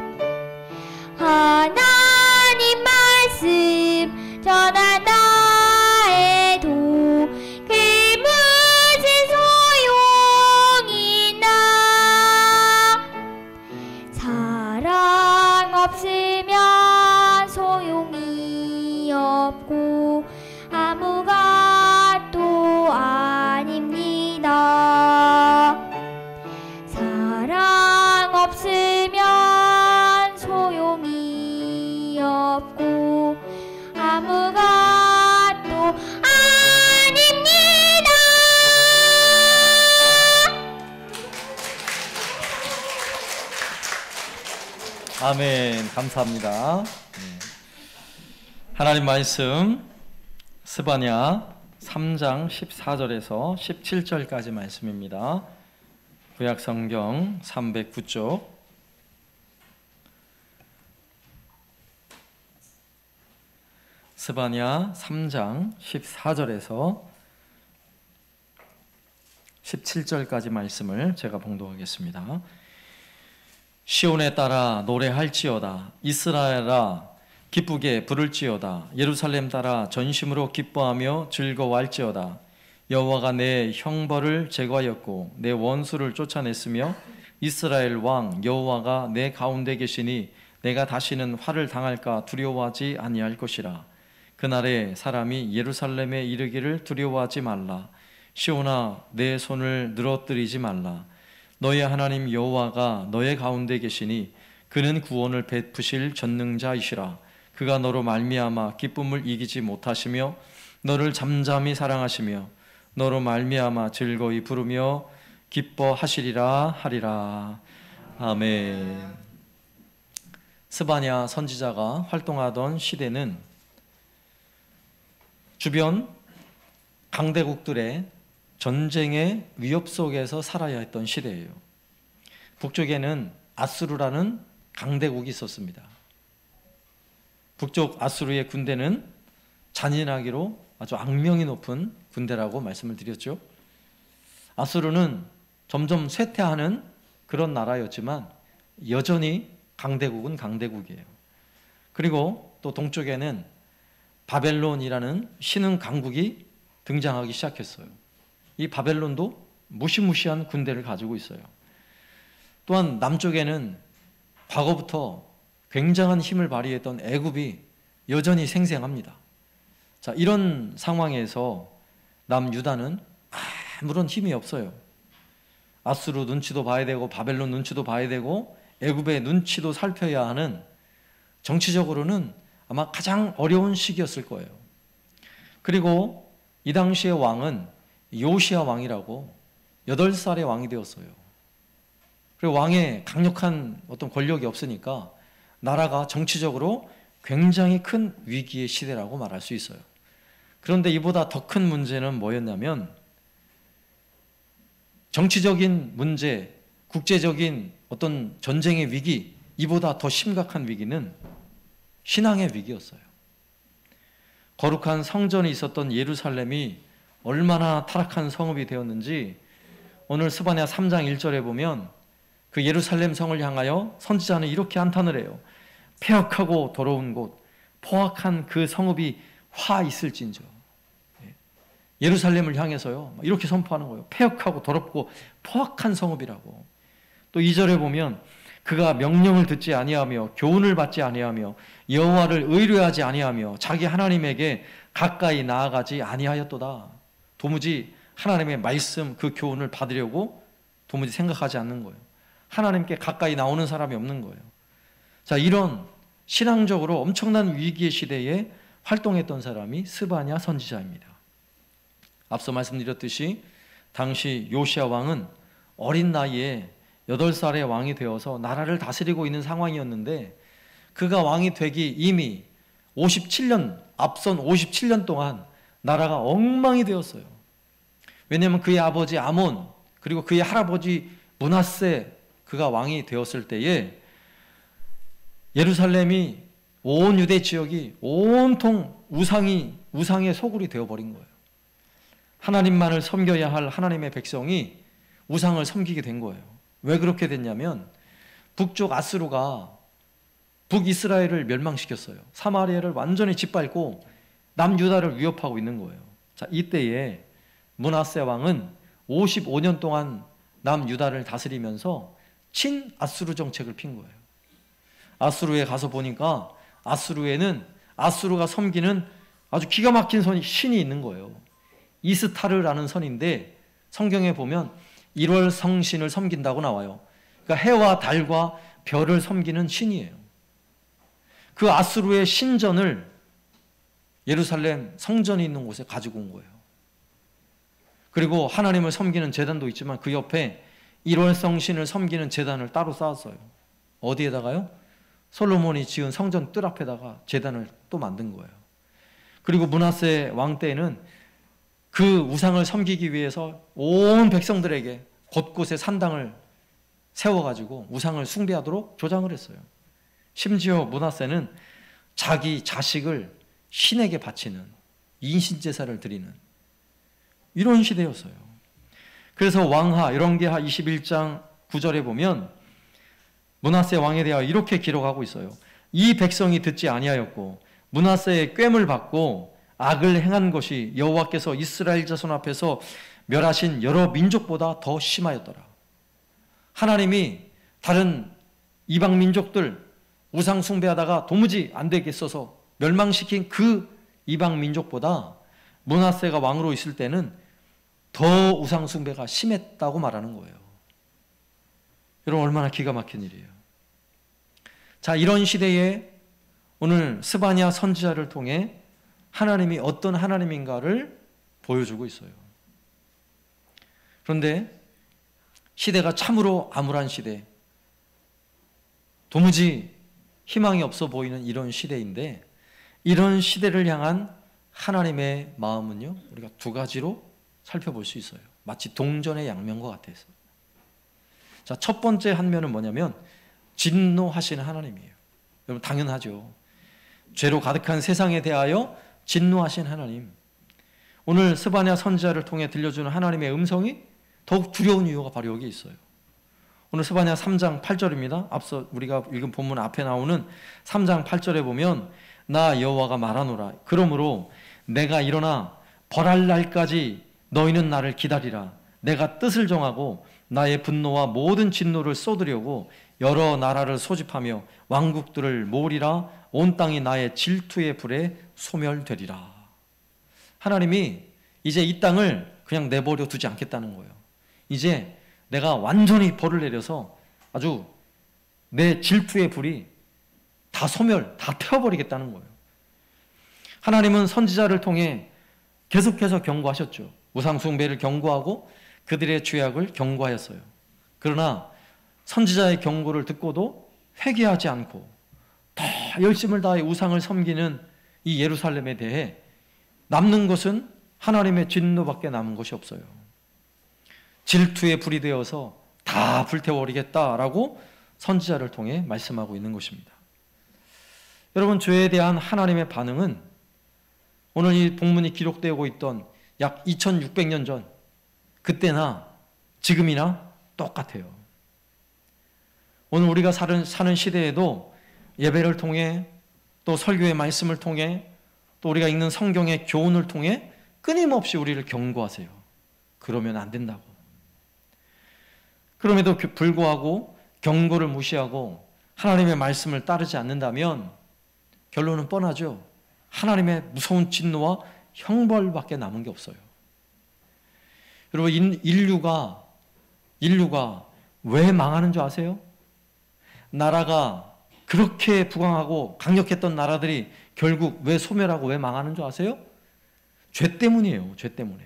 하나님 말씀 전한다 해도 그 무슨 소용이나 사랑 없으면 소용이 없고 아무것도 아닙니다. 사랑 없으면 소용이 없고 아무것도 아닙니다. 아멘. 감사합니다. 하나님 말씀 스바냐 3장 14절에서 17절까지 말씀입니다. 구약성경 309쪽 스바냐 3장 14절에서 17절까지 말씀을 제가 봉독하겠습니다. 시온에 따라 노래할지어다. 이스라엘아 기쁘게 부를지어다. 예루살렘 따라 전심으로 기뻐하며 즐거워할지어다. 여호와가 내 형벌을 제거하였고 내 원수를 쫓아냈으며 이스라엘 왕 여호와가 내 가운데 계시니 내가 다시는 화를 당할까 두려워하지 아니할 것이라. 그날에 사람이 예루살렘에 이르기를 두려워하지 말라. 시온아 내 손을 늘어뜨리지 말라. 너의 하나님 여호와가 너의 가운데 계시니 그는 구원을 베푸실 전능자이시라. 그가 너로 말미암아 기쁨을 이기지 못하시며 너를 잠잠히 사랑하시며 너로 말미암아 즐거이 부르며 기뻐하시리라 하리라. 아멘. 스바냐 선지자가 활동하던 시대는 주변 강대국들의 전쟁의 위협 속에서 살아야 했던 시대예요. 북쪽에는 아수르라는 강대국이 있었습니다. 북쪽 아수르의 군대는 잔인하기로 아주 악명이 높은 군대라고 말씀을 드렸죠. 아수르는 점점 쇠퇴하는 그런 나라였지만 여전히 강대국은 강대국이에요. 그리고 또 동쪽에는 바벨론이라는 신흥 강국이 등장하기 시작했어요. 이 바벨론도 무시무시한 군대를 가지고 있어요. 또한 남쪽에는 과거부터 굉장한 힘을 발휘했던 애굽이 여전히 생생합니다. 자, 이런 상황에서 남유다는 아무런 힘이 없어요. 아수르 눈치도 봐야 되고 바벨론 눈치도 봐야 되고 애굽의 눈치도 살펴야 하는, 정치적으로는 아마 가장 어려운 시기였을 거예요. 그리고 이 당시의 왕은 요시야 왕이라고 8살의 왕이 되었어요. 그리고 왕의 강력한 어떤 권력이 없으니까 나라가 정치적으로 굉장히 큰 위기의 시대라고 말할 수 있어요. 그런데 이보다 더 큰 문제는 뭐였냐면 정치적인 문제, 국제적인 어떤 전쟁의 위기, 이보다 더 심각한 위기는 신앙의 위기였어요. 거룩한 성전이 있었던 예루살렘이 얼마나 타락한 성읍이 되었는지 오늘 스바냐 3장 1절에 보면 그 예루살렘 성을 향하여 선지자는 이렇게 한탄을 해요. 폐역하고 더러운 곳, 포악한 그 성읍이 화 있을진저. 예루살렘을 향해서요 이렇게 선포하는 거예요. 폐역하고 더럽고 포악한 성읍이라고. 또 2절에 보면 그가 명령을 듣지 아니하며 교훈을 받지 아니하며 여호와를 의뢰하지 아니하며 자기 하나님에게 가까이 나아가지 아니하였도다. 도무지 하나님의 말씀 그 교훈을 받으려고 도무지 생각하지 않는 거예요. 하나님께 가까이 나오는 사람이 없는 거예요. 자, 이런 신앙적으로 엄청난 위기의 시대에 활동했던 사람이 스바냐 선지자입니다. 앞서 말씀드렸듯이 당시 요시야 왕은 어린 나이에 8살의 왕이 되어서 나라를 다스리고 있는 상황이었는데 그가 왕이 되기 이미 57년, 앞선 57년 동안 나라가 엉망이 되었어요. 왜냐하면 그의 아버지 아몬 그리고 그의 할아버지 므낫세 그가 왕이 되었을 때에 예루살렘이 온 유대 지역이 온통 우상의 소굴이 되어버린 거예요. 하나님만을 섬겨야 할 하나님의 백성이 우상을 섬기게 된 거예요. 왜 그렇게 됐냐면 북쪽 아스루가 북이스라엘을 멸망시켰어요. 사마리아를 완전히 짓밟고 남유다를 위협하고 있는 거예요. 자, 이때에 므낫세 왕은 55년 동안 남유다를 다스리면서 친아수르 정책을 핀 거예요. 아수르에 가서 보니까 아수르에는 아수르가 섬기는 아주 기가 막힌 신이 있는 거예요. 이스타르라는 선인데 성경에 보면 1월 성신을 섬긴다고 나와요. 그러니까 해와 달과 별을 섬기는 신이에요. 그 아수르의 신전을 예루살렘 성전이 있는 곳에 가지고 온 거예요. 그리고 하나님을 섬기는 제단도 있지만 그 옆에 1월 성신을 섬기는 제단을 따로 쌓았어요. 어디에다가요? 솔로몬이 지은 성전 뜰 앞에다가 제단을 또 만든 거예요. 그리고 므낫세 왕 때에는 그 우상을 섬기기 위해서 온 백성들에게 곳곳에 산당을 세워가지고 우상을 숭배하도록 조장을 했어요. 심지어 므낫세는 자기 자식을 신에게 바치는 인신제사를 드리는 이런 시대였어요. 그래서 왕하 열왕기하 21장 9절에 보면 므낫세 왕에 대하여 이렇게 기록하고 있어요. 이 백성이 듣지 아니하였고 므낫세의 꾀물 받고 악을 행한 것이 여호와께서 이스라엘 자손 앞에서 멸하신 여러 민족보다 더 심하였더라. 하나님이 다른 이방 민족들 우상 숭배하다가 도무지 안 되겠어서 멸망시킨 그 이방 민족보다 므낫세가 왕으로 있을 때는 더 우상 숭배가 심했다고 말하는 거예요. 여러분 얼마나 기가 막힌 일이에요. 자, 이런 시대에 오늘 스바냐 선지자를 통해 하나님이 어떤 하나님인가를 보여주고 있어요. 그런데 시대가 참으로 암울한 시대, 도무지 희망이 없어 보이는 이런 시대인데 이런 시대를 향한 하나님의 마음은요, 우리가 두 가지로 살펴볼 수 있어요. 마치 동전의 양면과 같아서. 자, 첫 번째 한 면은 뭐냐면 진노하시는 하나님이에요. 여러분 당연하죠. 죄로 가득한 세상에 대하여 진노하신 하나님. 오늘 스바냐 선지자를 통해 들려주는 하나님의 음성이 더욱 두려운 이유가 바로 여기 있어요. 오늘 스바냐 3장 8절입니다. 앞서 우리가 읽은 본문 앞에 나오는 3장 8절에 보면 나 여호와가 말하노라. 그러므로 내가 일어나 벌할 날까지 너희는 나를 기다리라. 내가 뜻을 정하고 나의 분노와 모든 진노를 쏟으려고 여러 나라를 소집하며 왕국들을 모으리라. 온 땅이 나의 질투의 불에 소멸되리라. 하나님이 이제 이 땅을 그냥 내버려 두지 않겠다는 거예요. 이제 내가 완전히 벌을 내려서 아주 내 질투의 불이 다 태워버리겠다는 거예요. 하나님은 선지자를 통해 계속해서 경고하셨죠. 우상 숭배를 경고하고 그들의 죄악을 경고하였어요. 그러나 선지자의 경고를 듣고도 회개하지 않고 더 열심을 다해 우상을 섬기는 이 예루살렘에 대해 남는 것은 하나님의 진노밖에 남은 것이 없어요. 질투의 불이 되어서 다 불태워버리겠다라고 선지자를 통해 말씀하고 있는 것입니다. 여러분, 죄에 대한 하나님의 반응은 오늘 이 본문이 기록되고 있던 약 2600년 전 그때나 지금이나 똑같아요. 오늘 우리가 사는 시대에도 예배를 통해 또 설교의 말씀을 통해 또 우리가 읽는 성경의 교훈을 통해 끊임없이 우리를 경고하세요. 그러면 안 된다고. 그럼에도 불구하고 경고를 무시하고 하나님의 말씀을 따르지 않는다면 결론은 뻔하죠. 하나님의 무서운 진노와 형벌밖에 남은 게 없어요. 여러분, 인류가 왜 망하는 줄 아세요? 나라가 그렇게 부강하고 강력했던 나라들이 결국 왜 소멸하고 왜 망하는 줄 아세요? 죄 때문이에요. 죄 때문에.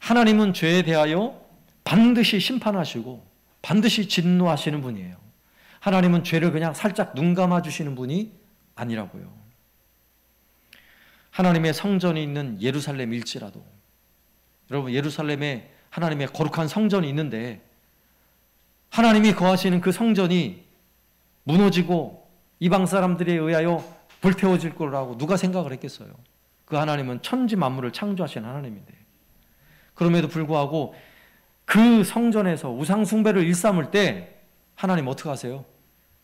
하나님은 죄에 대하여 반드시 심판하시고 반드시 진노하시는 분이에요. 하나님은 죄를 그냥 살짝 눈 감아주시는 분이 아니라고요. 하나님의 성전이 있는 예루살렘일지라도, 여러분, 예루살렘에 하나님의 거룩한 성전이 있는데 하나님이 거하시는 그 성전이 무너지고 이방 사람들에 의하여 불태워질 거라고 누가 생각을 했겠어요? 그 하나님은 천지 만물을 창조하신 하나님인데. 그럼에도 불구하고 그 성전에서 우상 숭배를 일삼을 때 하나님 어떻게 하세요?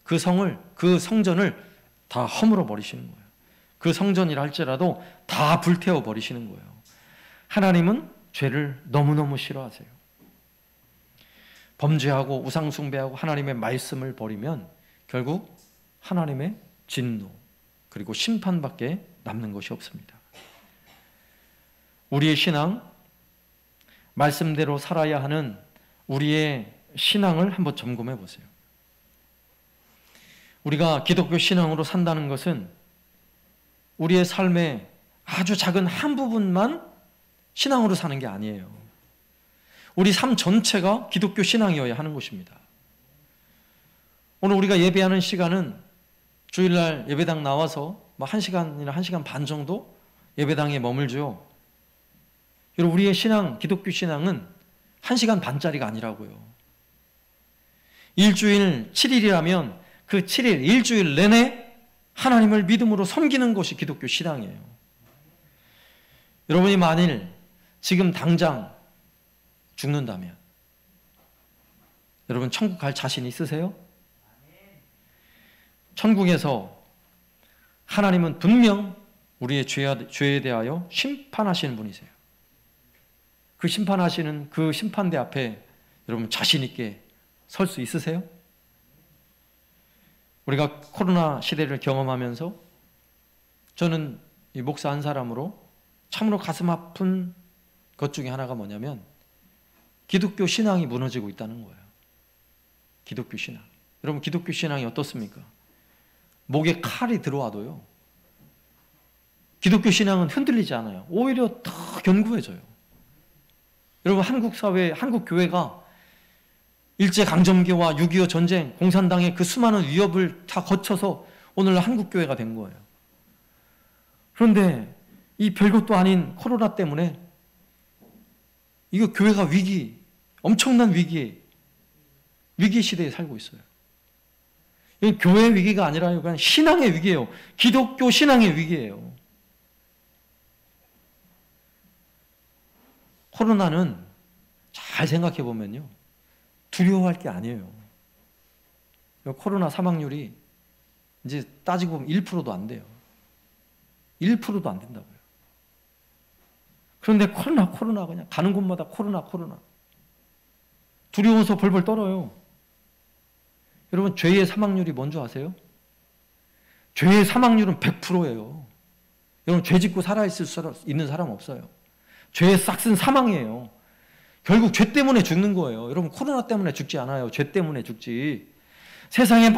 그 성전을 다 허물어 버리시는 거예요. 그 성전이라 할지라도 다 불태워 버리시는 거예요. 하나님은 죄를 너무너무 싫어하세요. 범죄하고 우상 숭배하고 하나님의 말씀을 버리면 결국 하나님의 진노 그리고 심판밖에 남는 것이 없습니다. 우리의 신앙, 말씀대로 살아야 하는 우리의 신앙을 한번 점검해 보세요. 우리가 기독교 신앙으로 산다는 것은 우리의 삶의 아주 작은 한 부분만 신앙으로 사는 게 아니에요. 우리 삶 전체가 기독교 신앙이어야 하는 것입니다. 오늘 우리가 예배하는 시간은 주일날 예배당 나와서 1시간이나 1시간 반 정도 예배당에 머물죠. 여러분, 우리의 신앙, 기독교 신앙은 1시간 반짜리가 아니라고요. 일주일 7일이라면 그 7일, 일주일 내내 하나님을 믿음으로 섬기는 것이 기독교 신앙이에요. 여러분이 만일 지금 당장 죽는다면 여러분 천국 갈 자신 있으세요? 천국에서 하나님은 분명 우리의 죄에 대하여 심판하시는 분이세요. 그 심판하시는 그 심판대 앞에 여러분 자신 있게 설 수 있으세요? 우리가 코로나 시대를 경험하면서 저는 이 목사 한 사람으로 참으로 가슴 아픈 것 중에 하나가 뭐냐면 기독교 신앙이 무너지고 있다는 거예요. 기독교 신앙. 여러분, 기독교 신앙이 어떻습니까? 목에 칼이 들어와도요, 기독교 신앙은 흔들리지 않아요. 오히려 더 견고해져요. 여러분, 한국 사회, 한국 교회가 일제강점기와 6.25 전쟁, 공산당의 그 수많은 위협을 다 거쳐서 오늘 한국 교회가 된 거예요. 그런데 이 별것도 아닌 코로나 때문에 이거 교회가 엄청난 위기 시대에 살고 있어요. 이건 교회의 위기가 아니라 그냥 신앙의 위기예요. 기독교 신앙의 위기예요. 코로나는 잘 생각해 보면요, 두려워할 게 아니에요. 코로나 사망률이 이제 따지고 보면 1%도 안 돼요. 1%도 안 된다고요. 그런데 코로나 그냥 가는 곳마다 코로나 두려워서 벌벌 떨어요. 여러분, 죄의 사망률이 뭔지 아세요? 죄의 사망률은 100%예요. 여러분, 죄 짓고 있는 사람 없어요. 죄의 싹슨 사망이에요. 결국 죄 때문에 죽는 거예요. 여러분, 코로나 때문에 죽지 않아요. 죄 때문에 죽지. 세상의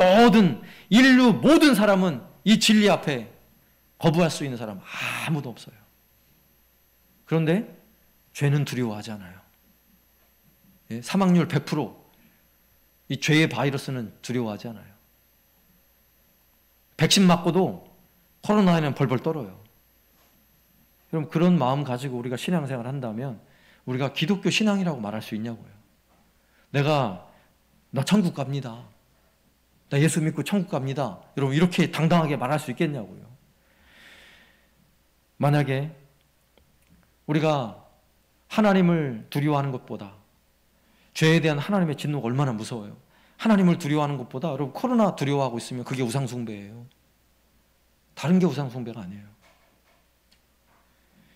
인류 모든 사람은 이 진리 앞에 거부할 수 있는 사람 아무도 없어요. 그런데 죄는 두려워하지 않아요. 사망률 100%, 이 죄의 바이러스는 두려워하지 않아요. 백신 맞고도 코로나에는 벌벌 떨어요. 그럼 그런 마음 가지고 우리가 신앙생활을 한다면 우리가 기독교 신앙이라고 말할 수 있냐고요. 나 천국 갑니다. 나 예수 믿고 천국 갑니다. 여러분 이렇게 당당하게 말할 수 있겠냐고요. 만약에 우리가 하나님을 두려워하는 것보다 죄에 대한 하나님의 진노가 얼마나 무서워요. 하나님을 두려워하는 것보다 여러분 코로나 두려워하고 있으면 그게 우상숭배예요. 다른 게 우상숭배가 아니에요.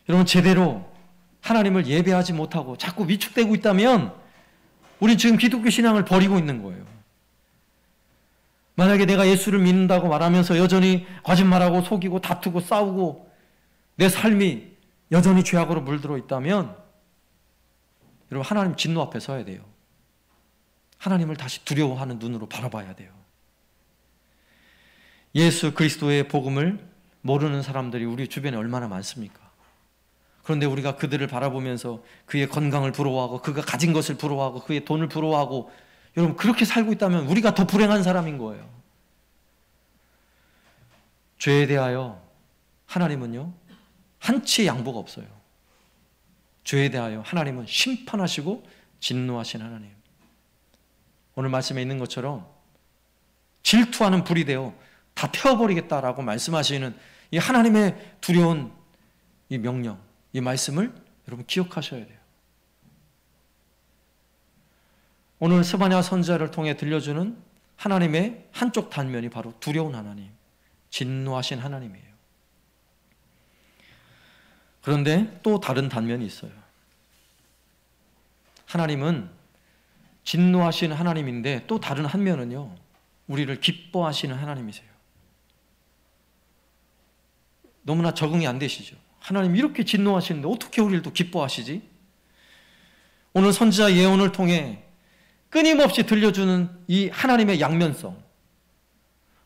여러분 제대로 하나님을 예배하지 못하고 자꾸 위축되고 있다면 우린 지금 기독교 신앙을 버리고 있는 거예요. 만약에 내가 예수를 믿는다고 말하면서 여전히 거짓말하고 속이고 다투고 싸우고 내 삶이 여전히 죄악으로 물들어 있다면 여러분 하나님 진노 앞에 서야 돼요. 하나님을 다시 두려워하는 눈으로 바라봐야 돼요. 예수 그리스도의 복음을 모르는 사람들이 우리 주변에 얼마나 많습니까? 그런데 우리가 그들을 바라보면서 그의 건강을 부러워하고 그가 가진 것을 부러워하고 그의 돈을 부러워하고 여러분 그렇게 살고 있다면 우리가 더 불행한 사람인 거예요. 죄에 대하여 하나님은요 한치의 양보가 없어요. 죄에 대하여 하나님은 심판하시고 진노하신 하나님. 오늘 말씀에 있는 것처럼 질투하는 불이 되어 다 태워버리겠다라고 말씀하시는 이 하나님의 두려운 이 명령, 이 말씀을 여러분 기억하셔야 돼요. 오늘 스바냐 선지자를 통해 들려주는 하나님의 한쪽 단면이 바로 두려운 하나님, 진노하신 하나님이에요. 그런데 또 다른 단면이 있어요. 하나님은 진노하신 하나님인데 또 다른 한 면은요, 우리를 기뻐하시는 하나님이세요. 너무나 적응이 안 되시죠? 하나님 이렇게 진노하시는데 어떻게 우리를 또 기뻐하시지? 오늘 선지자 예언을 통해 끊임없이 들려주는 이 하나님의 양면성.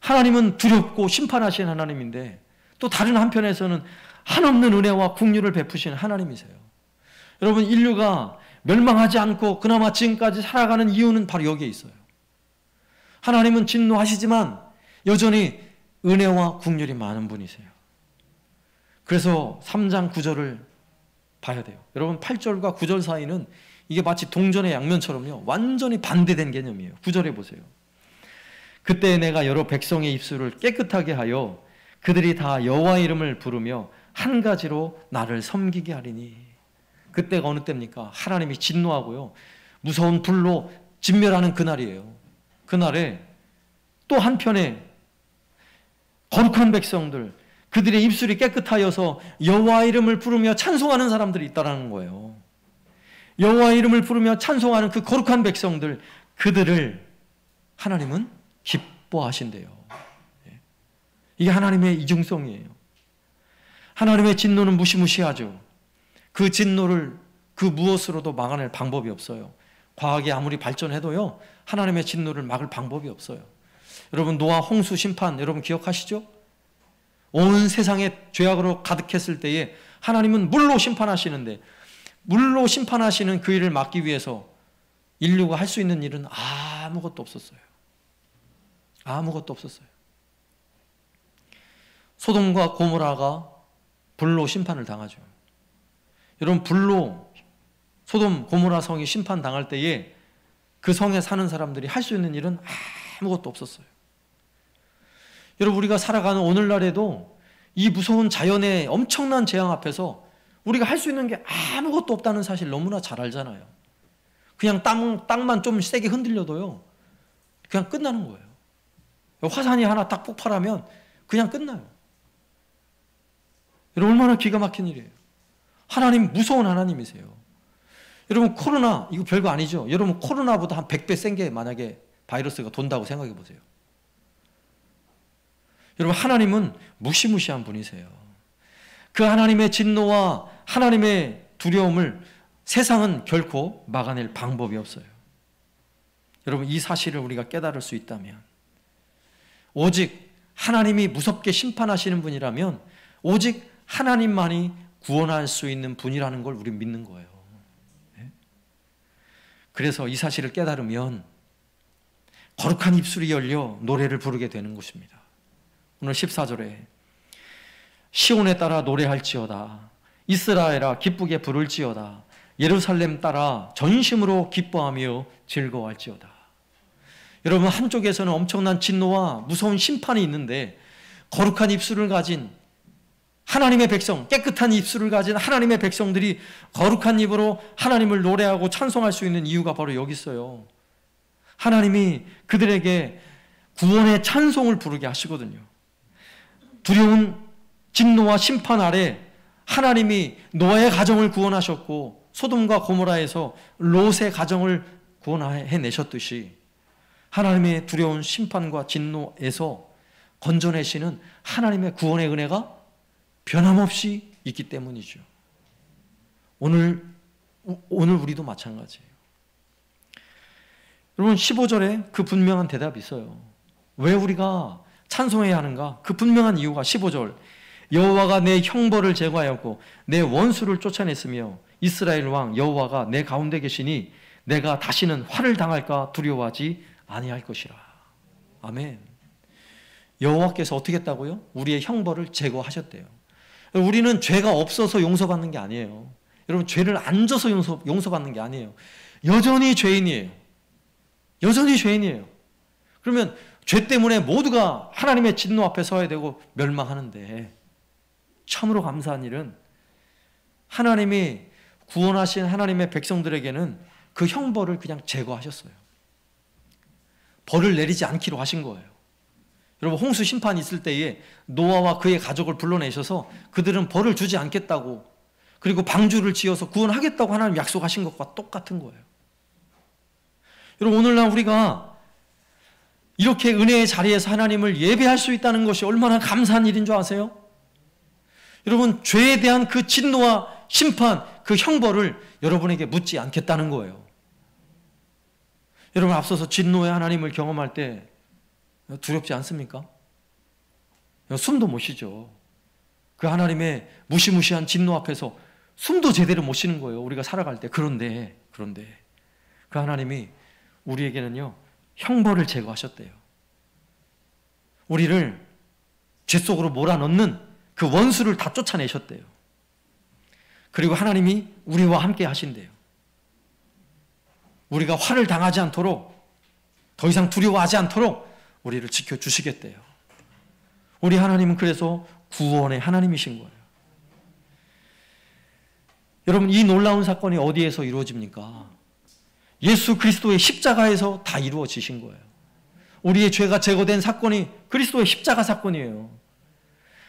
하나님은 두렵고 심판하신 하나님인데 또 다른 한편에서는 한없는 은혜와 긍휼을 베푸시는 하나님이세요. 여러분 인류가 멸망하지 않고 그나마 지금까지 살아가는 이유는 바로 여기에 있어요. 하나님은 진노하시지만 여전히 은혜와 긍휼이 많은 분이세요. 그래서 3장 9절을 봐야 돼요. 여러분 8절과 9절 사이는 이게 마치 동전의 양면처럼요 완전히 반대된 개념이에요. 9절에 보세요. 그때 내가 여러 백성의 입술을 깨끗하게 하여 그들이 다 여호와의 이름을 부르며 한 가지로 나를 섬기게 하리니. 그때가 어느 때입니까? 하나님이 진노하고요 무서운 불로 진멸하는 그날이에요. 그날에 또 한편에 거룩한 백성들, 그들의 입술이 깨끗하여서 여호와의 이름을 부르며 찬송하는 사람들이 있다는 거예요. 여호와의 이름을 부르며 찬송하는 그 거룩한 백성들, 그들을 하나님은 기뻐하신대요. 이게 하나님의 이중성이에요. 하나님의 진노는 무시무시하죠. 그 진노를 그 무엇으로도 막아낼 방법이 없어요. 과학이 아무리 발전해도요 하나님의 진노를 막을 방법이 없어요. 여러분 노아 홍수 심판 여러분 기억하시죠? 온 세상에 죄악으로 가득했을 때에 하나님은 물로 심판하시는데 물로 심판하시는 그 일을 막기 위해서 인류가 할 수 있는 일은 아무것도 없었어요. 아무것도 없었어요. 소돔과 고모라가 불로 심판을 당하죠. 여러분 불로 소돔 고모라 성이 심판당할 때에 그 성에 사는 사람들이 할 수 있는 일은 아무것도 없었어요. 여러분 우리가 살아가는 오늘날에도 이 무서운 자연의 엄청난 재앙 앞에서 우리가 할 수 있는 게 아무것도 없다는 사실 너무나 잘 알잖아요. 그냥 땅만 좀 세게 흔들려도요 그냥 끝나는 거예요. 화산이 하나 딱 폭발하면 그냥 끝나요. 여러분 얼마나 기가 막힌 일이에요. 하나님 무서운 하나님이세요. 여러분 코로나 이거 별거 아니죠. 여러분 코로나보다 한 100배 센 게 만약에 바이러스가 돈다고 생각해 보세요. 여러분 하나님은 무시무시한 분이세요. 그 하나님의 진노와 하나님의 두려움을 세상은 결코 막아낼 방법이 없어요. 여러분 이 사실을 우리가 깨달을 수 있다면 오직 하나님이 무섭게 심판하시는 분이라면 오직 하나님만이 구원할 수 있는 분이라는 걸 우리는 믿는 거예요. 그래서 이 사실을 깨달으면 거룩한 입술이 열려 노래를 부르게 되는 것입니다. 오늘 14절에 시온에 따라 노래할지어다. 이스라엘아 기쁘게 부를지어다. 예루살렘 따라 전심으로 기뻐하며 즐거워할지어다. 여러분, 한쪽에서는 엄청난 진노와 무서운 심판이 있는데 거룩한 입술을 가진 하나님의 백성, 깨끗한 입술을 가진 하나님의 백성들이 거룩한 입으로 하나님을 노래하고 찬송할 수 있는 이유가 바로 여기 있어요. 하나님이 그들에게 구원의 찬송을 부르게 하시거든요. 두려운 진노와 심판 아래 하나님이 노아의 가정을 구원하셨고 소돔과 고모라에서 롯의 가정을 구원해내셨듯이 하나님의 두려운 심판과 진노에서 건져내시는 하나님의 구원의 은혜가 변함없이 있기 때문이죠. 오늘 우리도 마찬가지예요. 여러분, 15절에 그 분명한 대답이 있어요. 왜 우리가 찬송해야 하는가? 그 분명한 이유가 15절. 여호와가 내 형벌을 제거하였고 내 원수를 쫓아냈으며 이스라엘 왕 여호와가 내 가운데 계시니 내가 다시는 화를 당할까 두려워하지 아니할 것이라. 아멘. 여호와께서 어떻게 했다고요? 우리의 형벌을 제거하셨대요. 우리는 죄가 없어서 용서받는 게 아니에요. 여러분, 죄를 안 져서 용서받는 게 아니에요. 여전히 죄인이에요. 여전히 죄인이에요. 그러면 죄 때문에 모두가 하나님의 진노 앞에 서야 되고 멸망하는데, 참으로 감사한 일은 하나님이 구원하신 하나님의 백성들에게는 그 형벌을 그냥 제거하셨어요. 벌을 내리지 않기로 하신 거예요. 여러분, 홍수 심판이 있을 때에 노아와 그의 가족을 불러내셔서 그들은 벌을 주지 않겠다고, 그리고 방주를 지어서 구원하겠다고 하나님 약속하신 것과 똑같은 거예요. 여러분, 오늘날 우리가 이렇게 은혜의 자리에서 하나님을 예배할 수 있다는 것이 얼마나 감사한 일인 줄 아세요? 여러분, 죄에 대한 그 진노와 심판, 그 형벌을 여러분에게 묻지 않겠다는 거예요. 여러분, 앞서서 진노의 하나님을 경험할 때 두렵지 않습니까? 숨도 못 쉬죠. 그 하나님의 무시무시한 진노 앞에서 숨도 제대로 못 쉬는 거예요, 우리가 살아갈 때. 그런데 그 하나님이 우리에게는요, 형벌을 제거하셨대요. 우리를 죄 속으로 몰아넣는 그 원수를 다 쫓아내셨대요. 그리고 하나님이 우리와 함께 하신대요. 우리가 화를 당하지 않도록, 더 이상 두려워하지 않도록 우리를 지켜주시겠대요. 우리 하나님은 그래서 구원의 하나님이신 거예요. 여러분, 이 놀라운 사건이 어디에서 이루어집니까? 예수 그리스도의 십자가에서 다 이루어지신 거예요. 우리의 죄가 제거된 사건이 그리스도의 십자가 사건이에요.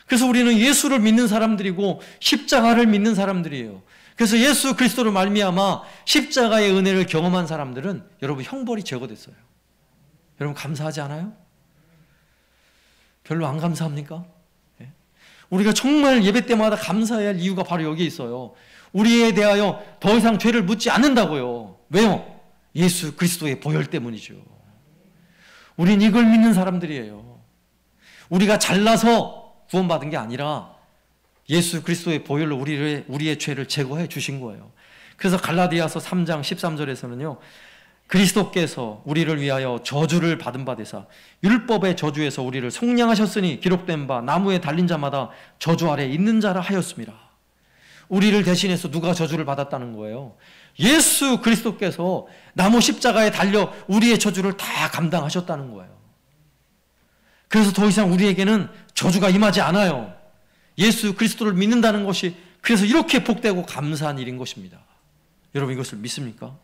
그래서 우리는 예수를 믿는 사람들이고 십자가를 믿는 사람들이에요. 그래서 예수 그리스도를 말미암아 십자가의 은혜를 경험한 사람들은 여러분, 형벌이 제거됐어요. 여러분, 감사하지 않아요? 별로 안 감사합니까? 우리가 정말 예배 때마다 감사해야 할 이유가 바로 여기에 있어요. 우리에 대하여 더 이상 죄를 묻지 않는다고요. 왜요? 예수 그리스도의 보혈 때문이죠. 우린 이걸 믿는 사람들이에요. 우리가 잘나서 구원받은 게 아니라 예수 그리스도의 보혈로 우리의 죄를 제거해 주신 거예요. 그래서 갈라디아서 3장 13절에서는요, 그리스도께서 우리를 위하여 저주를 받은 바 되사 율법의 저주에서 우리를 속량하셨으니 기록된 바 나무에 달린 자마다 저주 아래 있는 자라 하였습니다. 우리를 대신해서 누가 저주를 받았다는 거예요? 예수 그리스도께서 나무 십자가에 달려 우리의 저주를 다 감당하셨다는 거예요. 그래서 더 이상 우리에게는 저주가 임하지 않아요. 예수 그리스도를 믿는다는 것이 그래서 이렇게 복되고 감사한 일인 것입니다. 여러분, 이것을 믿습니까?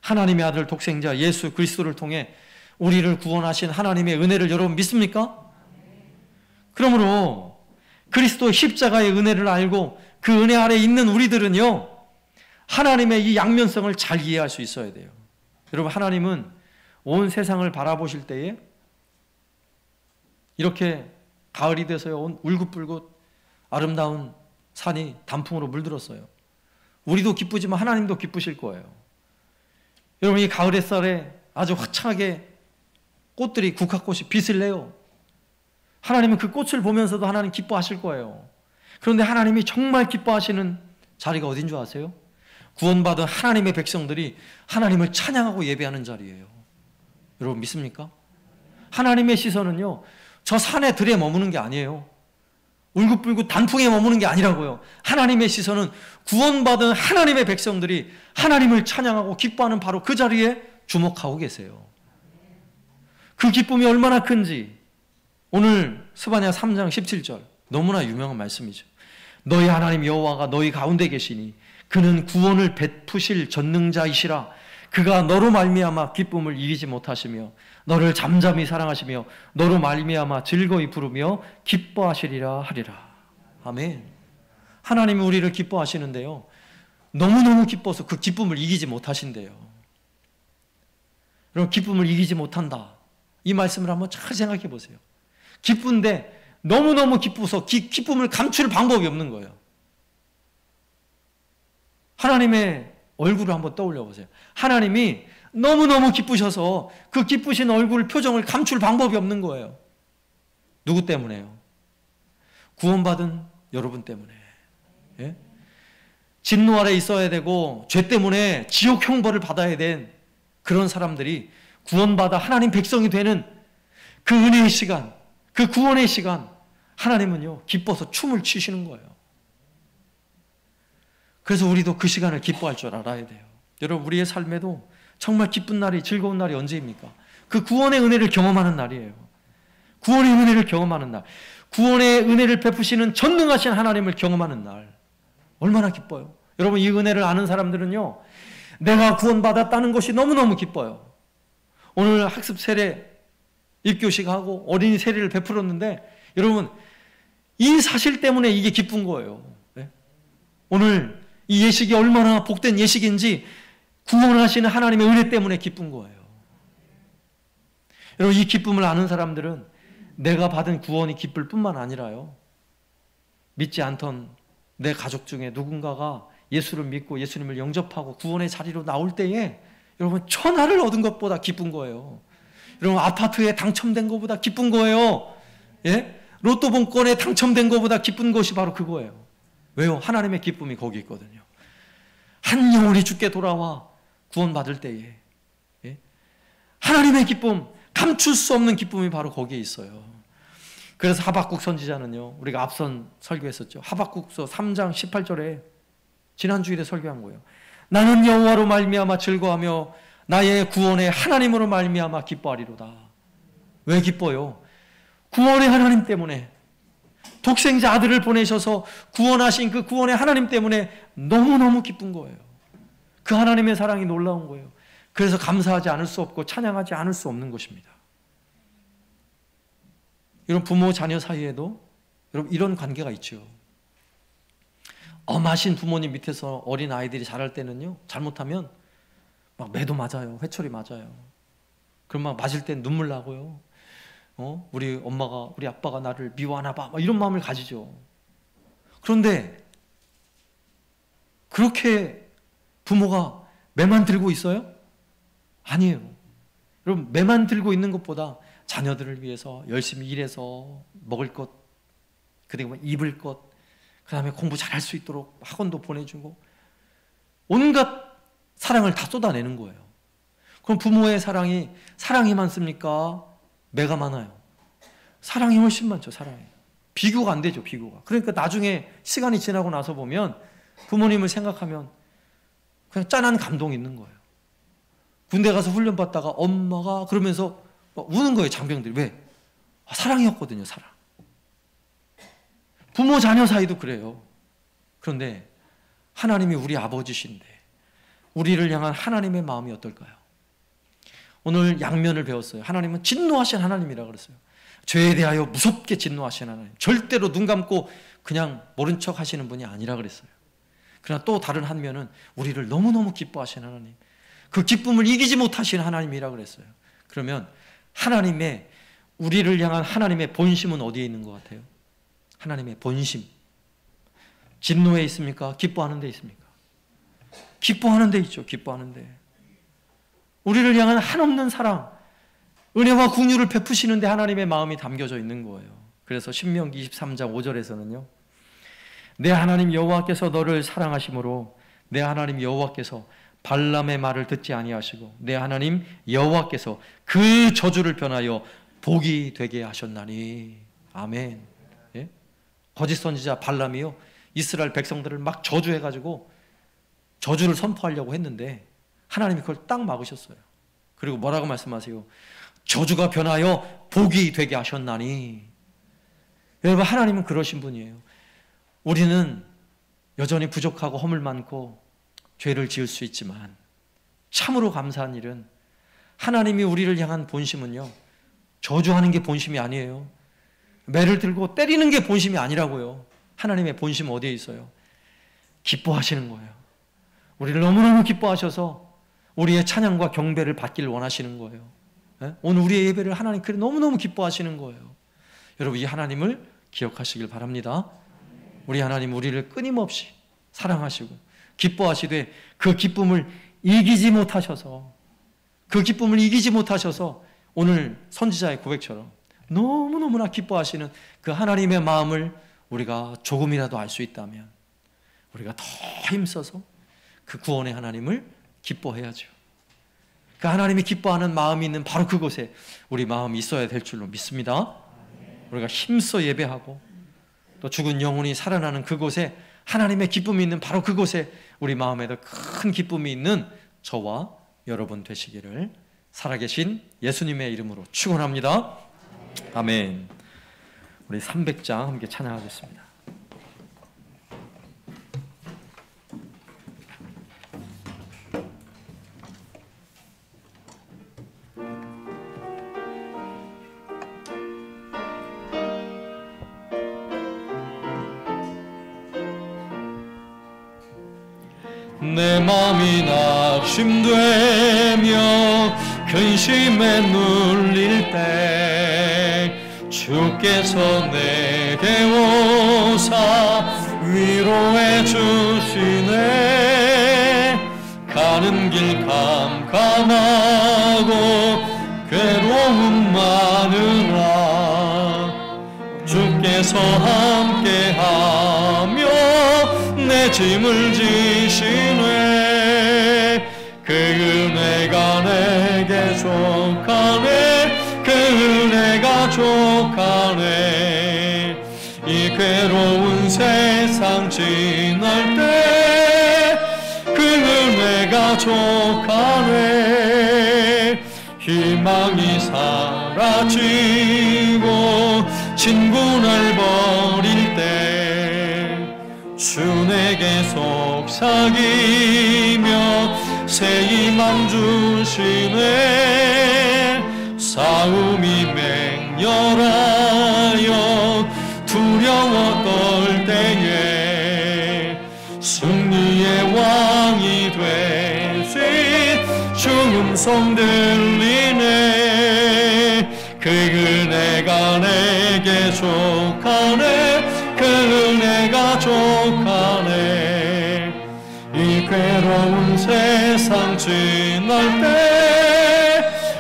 하나님의 아들 독생자 예수 그리스도를 통해 우리를 구원하신 하나님의 은혜를 여러분 믿습니까? 그러므로 그리스도의 십자가의 은혜를 알고 그 은혜 아래 있는 우리들은요, 하나님의 이 양면성을 잘 이해할 수 있어야 돼요. 여러분, 하나님은 온 세상을 바라보실 때에 이렇게 가을이 돼서요, 울긋불긋 아름다운 산이 단풍으로 물들었어요. 우리도 기쁘지만 하나님도 기쁘실 거예요. 여러분, 이 가을 햇살에 아주 화창하게 꽃들이, 국화꽃이 빛을 내요. 하나님은 그 꽃을 보면서도 하나님 기뻐하실 거예요. 그런데 하나님이 정말 기뻐하시는 자리가 어딘 줄 아세요? 구원받은 하나님의 백성들이 하나님을 찬양하고 예배하는 자리예요. 여러분, 믿습니까? 하나님의 시선은요, 저 산에 들에 머무는 게 아니에요. 울긋불긋 단풍에 머무는 게 아니라고요. 하나님의 시선은 구원받은 하나님의 백성들이 하나님을 찬양하고 기뻐하는 바로 그 자리에 주목하고 계세요. 그 기쁨이 얼마나 큰지 오늘 스바냐 3장 17절 너무나 유명한 말씀이죠. 너희 하나님 여호와가 너희 가운데 계시니 그는 구원을 베푸실 전능자이시라. 그가 너로 말미암아 기쁨을 이기지 못하시며 너를 잠잠히 사랑하시며 너로 말미암아 즐거이 부르며 기뻐하시리라 하리라. 아멘. 하나님이 우리를 기뻐하시는데요, 너무너무 기뻐서 그 기쁨을 이기지 못하신대요. 여러분, 기쁨을 이기지 못한다, 이 말씀을 한번 잘 생각해 보세요. 기쁜데 너무너무 기뻐서 기쁨을 감출 방법이 없는 거예요. 하나님의 얼굴을 한번 떠올려 보세요. 하나님이 너무너무 기쁘셔서 그 기쁘신 얼굴 표정을 감출 방법이 없는 거예요. 누구 때문에요? 구원받은 여러분 때문에. 예? 진노 아래 있어야 되고 죄 때문에 지옥 형벌을 받아야 된 그런 사람들이 구원받아 하나님 백성이 되는 그 은혜의 시간, 그 구원의 시간, 하나님은요 기뻐서 춤을 추시는 거예요. 그래서 우리도 그 시간을 기뻐할 줄 알아야 돼요. 여러분, 우리의 삶에도 정말 기쁜 날이, 즐거운 날이 언제입니까? 그 구원의 은혜를 경험하는 날이에요. 구원의 은혜를 경험하는 날, 구원의 은혜를 베푸시는 전능하신 하나님을 경험하는 날, 얼마나 기뻐요. 여러분, 이 은혜를 아는 사람들은요, 내가 구원받았다는 것이 너무너무 기뻐요. 오늘 학습 세례 입교식 하고 어린이 세례를 베풀었는데, 여러분, 이 사실 때문에 이게 기쁜 거예요. 네? 오늘 이 예식이 얼마나 복된 예식인지 구원하시는 하나님의 은혜 때문에 기쁜 거예요. 여러분, 이 기쁨을 아는 사람들은 내가 받은 구원이 기쁠 뿐만 아니라요, 믿지 않던 내 가족 중에 누군가가 예수를 믿고 예수님을 영접하고 구원의 자리로 나올 때에 여러분, 천하를 얻은 것보다 기쁜 거예요. 여러분, 아파트에 당첨된 것보다 기쁜 거예요. 예? 로또 복권에 당첨된 것보다 기쁜 것이 바로 그거예요. 왜요? 하나님의 기쁨이 거기 있거든요. 한 영혼이 주께 돌아와 구원받을 때에, 예? 하나님의 기쁨, 감출 수 없는 기쁨이 바로 거기에 있어요. 그래서 하박국 선지자는요, 우리가 앞선 설교했었죠. 하박국서 3장 18절에 지난 주일에 설교한 거예요. 나는 여호와로 말미암아 즐거워하며 나의 구원의 하나님으로 말미암아 기뻐하리로다. 왜 기뻐요? 구원의 하나님 때문에, 독생자 아들을 보내셔서 구원하신 그 구원의 하나님 때문에 너무너무 기쁜 거예요. 그 하나님의 사랑이 놀라운 거예요. 그래서 감사하지 않을 수 없고 찬양하지 않을 수 없는 것입니다. 이런 부모 자녀 사이에도 여러분 이런 관계가 있죠. 엄하신 부모님 밑에서 어린 아이들이 자랄 때는요, 잘못하면 막 매도 맞아요. 회초리 맞아요. 그럼 막 맞을 땐 눈물 나고요. 우리 엄마가, 우리 아빠가 나를 미워하나 봐, 막 이런 마음을 가지죠. 그런데 그렇게 부모가 매만 들고 있어요? 아니에요. 여러분, 매만 들고 있는 것보다 자녀들을 위해서 열심히 일해서 먹을 것, 그리고 입을 것, 그 다음에 공부 잘할 수 있도록 학원도 보내주고 온갖 사랑을 다 쏟아내는 거예요. 그럼 부모의 사랑이 많습니까? 매가 많아요? 사랑이 훨씬 많죠. 사랑이 비교가 안 되죠. 비교가. 그러니까 나중에 시간이 지나고 나서 보면 부모님을 생각하면 그냥 짠한 감동이 있는 거예요. 군대 가서 훈련 받다가 엄마가 그러면서 막 우는 거예요. 장병들이. 왜? 사랑이었거든요. 사랑. 부모 자녀 사이도 그래요. 그런데 하나님이 우리 아버지신데 우리를 향한 하나님의 마음이 어떨까요? 오늘 양면을 배웠어요. 하나님은 진노하신 하나님이라고 그랬어요. 죄에 대하여 무섭게 진노하신 하나님, 절대로 눈 감고 그냥 모른 척 하시는 분이 아니라 그랬어요. 그러나 또 다른 한 면은 우리를 너무너무 기뻐하신 하나님, 그 기쁨을 이기지 못하신 하나님이라 그랬어요. 그러면 하나님의, 우리를 향한 하나님의 본심은 어디에 있는 것 같아요? 하나님의 본심, 진노에 있습니까? 기뻐하는 데 있습니까? 기뻐하는 데 있죠. 기뻐하는 데. 우리를 향한 한없는 사랑, 은혜와 긍휼을 베푸시는 데 하나님의 마음이 담겨져 있는 거예요. 그래서 신명기 23장 5절에서는요, 내 하나님 여호와께서 너를 사랑하심으로 내 하나님 여호와께서 발람의 말을 듣지 아니하시고 내 하나님 여호와께서 그 저주를 변하여 복이 되게 하셨나니. 아멘. 예? 거짓 선지자 발람이요, 이스라엘 백성들을 막 저주해가지고 저주를 선포하려고 했는데 하나님이 그걸 딱 막으셨어요. 그리고 뭐라고 말씀하세요? 저주가 변하여 복이 되게 하셨나니. 여러분, 하나님은 그러신 분이에요. 우리는 여전히 부족하고 허물 많고 죄를 지을 수 있지만 참으로 감사한 일은 하나님이 우리를 향한 본심은요, 저주하는 게 본심이 아니에요. 매를 들고 때리는 게 본심이 아니라고요. 하나님의 본심 어디에 있어요? 기뻐하시는 거예요. 우리를 너무너무 기뻐하셔서 우리의 찬양과 경배를 받기를 원하시는 거예요. 오늘 우리의 예배를 하나님 그래 너무너무 기뻐하시는 거예요. 여러분, 이 하나님을 기억하시길 바랍니다. 우리 하나님 우리를 끊임없이 사랑하시고 기뻐하시되 그 기쁨을 이기지 못하셔서 오늘 선지자의 고백처럼 너무너무나 기뻐하시는 그 하나님의 마음을 우리가 조금이라도 알 수 있다면 우리가 더 힘써서 그 구원의 하나님을 기뻐해야죠. 그 하나님이 기뻐하는 마음이 있는 바로 그곳에 우리 마음이 있어야 될 줄로 믿습니다. 우리가 힘써 예배하고 또 죽은 영혼이 살아나는 그곳에 하나님의 기쁨이 있는 바로 그곳에 우리 마음에도 큰 기쁨이 있는 저와 여러분 되시기를 살아계신 예수님의 이름으로 축원합니다. 아멘. 우리 300장 함께 찬양하겠습니다. 내 마음이 낙심되며 근심에 눌릴 때 주께서 내게 오사 위로해 주시네. 가는 길 캄캄하고 괴로움 많으나 주께서 함께하며 내 짐을 지시네. 그 은혜가 내게 족하네. 그 은혜가 족하네. 이 괴로운 세상 지날 때 그 은혜가 족하네. 희망이 사라지고 친구 날 버릴 때 주 내게 속삭이며 새 희망 주시네. 싸움이 맹렬하여 두려워 떨 때에 승리의 왕이 되신 주 음성 들리네. 그 은혜가 내게 족하네. 그 은혜가 족하네. 이 괴로운 세상 지날 때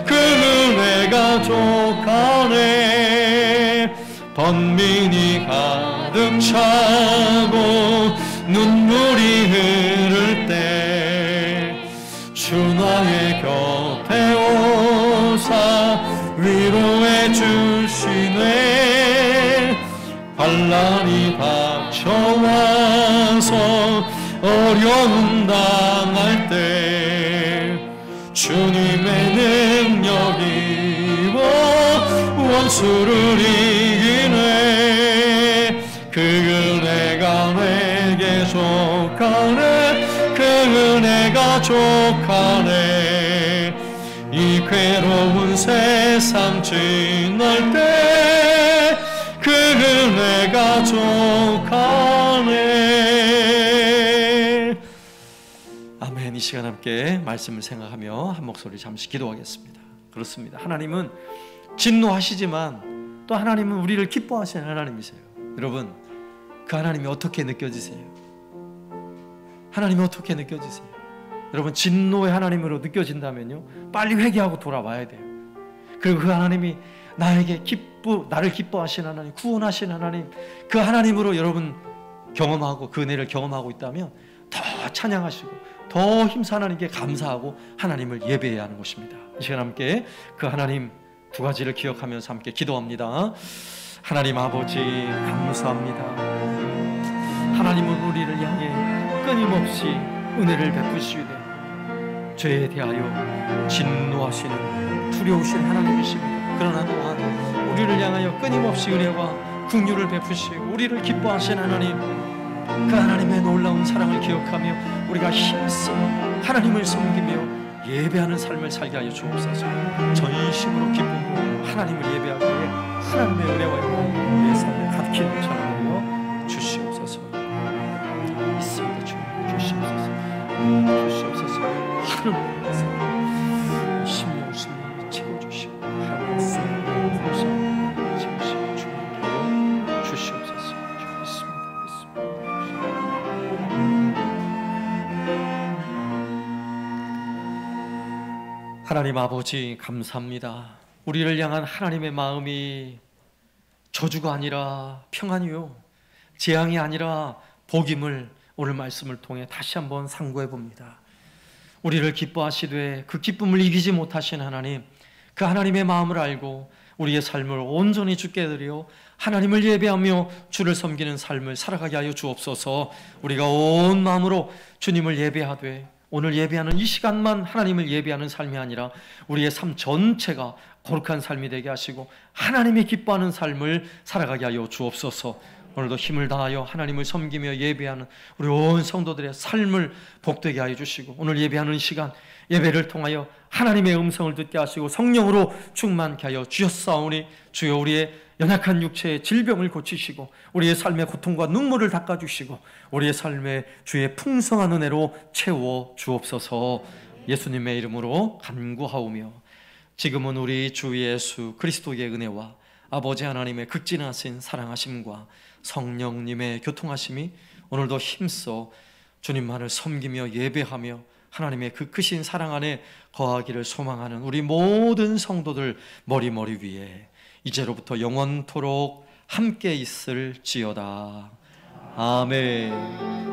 그 은혜가 족하네. 번민이 가득 차고 눈물이 흐를 때 주 나의 곁에 오사 위로해 주시네. 환난이 닥쳐와서 어려움 당할 때 주님의 능력 입어 원수를 이기네. 그 은혜가 내게 족하네. 그 은혜가 족하네. 이 괴로운 세상 지날 때 그 은혜가 족하네. 아멘. 이 시간 함께 말씀을 생각하며 한 목소리 잠시 기도하겠습니다. 그렇습니다. 하나님은 진노하시지만 또 하나님은 우리를 기뻐하시는 하나님이세요. 여러분, 그 하나님이 어떻게 느껴지세요? 하나님이 어떻게 느껴지세요? 여러분, 진노의 하나님으로 느껴진다면요, 빨리 회개하고 돌아와야 돼요. 그리고 그 하나님이 나를 기뻐하시는 하나님, 구원하시는 하나님, 그 하나님으로 여러분 경험하고 그 은혜를 경험하고 있다면 더 찬양하시고 더 힘써 하나님께 감사하고 하나님을 예배해야 하는 것입니다. 이 시간 함께 그 하나님 두 가지를 기억하면서 함께 기도합니다. 하나님 아버지, 감사합니다. 하나님은 우리를 향해 끊임없이 은혜를 베푸시되 죄에 대하여 진노하시는 두려우신 하나님이십니다. 그러나 또한 우리를 향하여 끊임없이 은혜와 긍휼을 베푸시고 우리를 기뻐하신 하나님, 그 하나님의 놀라운 사랑을 기억하며 우리가 힘써 하나님을 섬기며 예배하는 삶을 살게 하여 주옵소서. 전심으로 기쁨으로 하나님을 예배하기에 하나님의 은혜와 영광 우리의 삶에 가득히 넘쳐나며 주시옵소서. 있습니다. 주님 주시옵소서. 주시옵소서. 하나님의 말씀 심령 심령 채워주시고 하나님의 말씀 채우시고 주님께로 주시옵소서. 있습니다. 하나님 아버지 감사합니다. 우리를 향한 하나님의 마음이 저주가 아니라 평안이요 재앙이 아니라 복임을 오늘 말씀을 통해 다시 한번 상고해 봅니다. 우리를 기뻐하시되 그 기쁨을 이기지 못하신 하나님, 그 하나님의 마음을 알고 우리의 삶을 온전히 주께 드려 하나님을 예배하며 주를 섬기는 삶을 살아가게 하여 주옵소서. 우리가 온 마음으로 주님을 예배하되 오늘 예배하는 이 시간만 하나님을 예배하는 삶이 아니라 우리의 삶 전체가 거룩한 삶이 되게 하시고 하나님이 기뻐하는 삶을 살아가게 하여 주옵소서. 오늘도 힘을 다하여 하나님을 섬기며 예배하는 우리 온 성도들의 삶을 복되게 하여 주시고 오늘 예배하는 시간 예배를 통하여 하나님의 음성을 듣게 하시고 성령으로 충만케 하여 주셨사오니 주여 우리의 연약한 육체의 질병을 고치시고 우리의 삶의 고통과 눈물을 닦아주시고 우리의 삶에 주의 풍성한 은혜로 채워 주옵소서. 예수님의 이름으로 간구하오며 지금은 우리 주 예수 그리스도의 은혜와 아버지 하나님의 극진하신 사랑하심과 성령님의 교통하심이 오늘도 힘써 주님만을 섬기며 예배하며 하나님의 그 크신 사랑 안에 거하기를 소망하는 우리 모든 성도들 머리 위에 이제로부터 영원토록 함께 있을지어다. 아멘.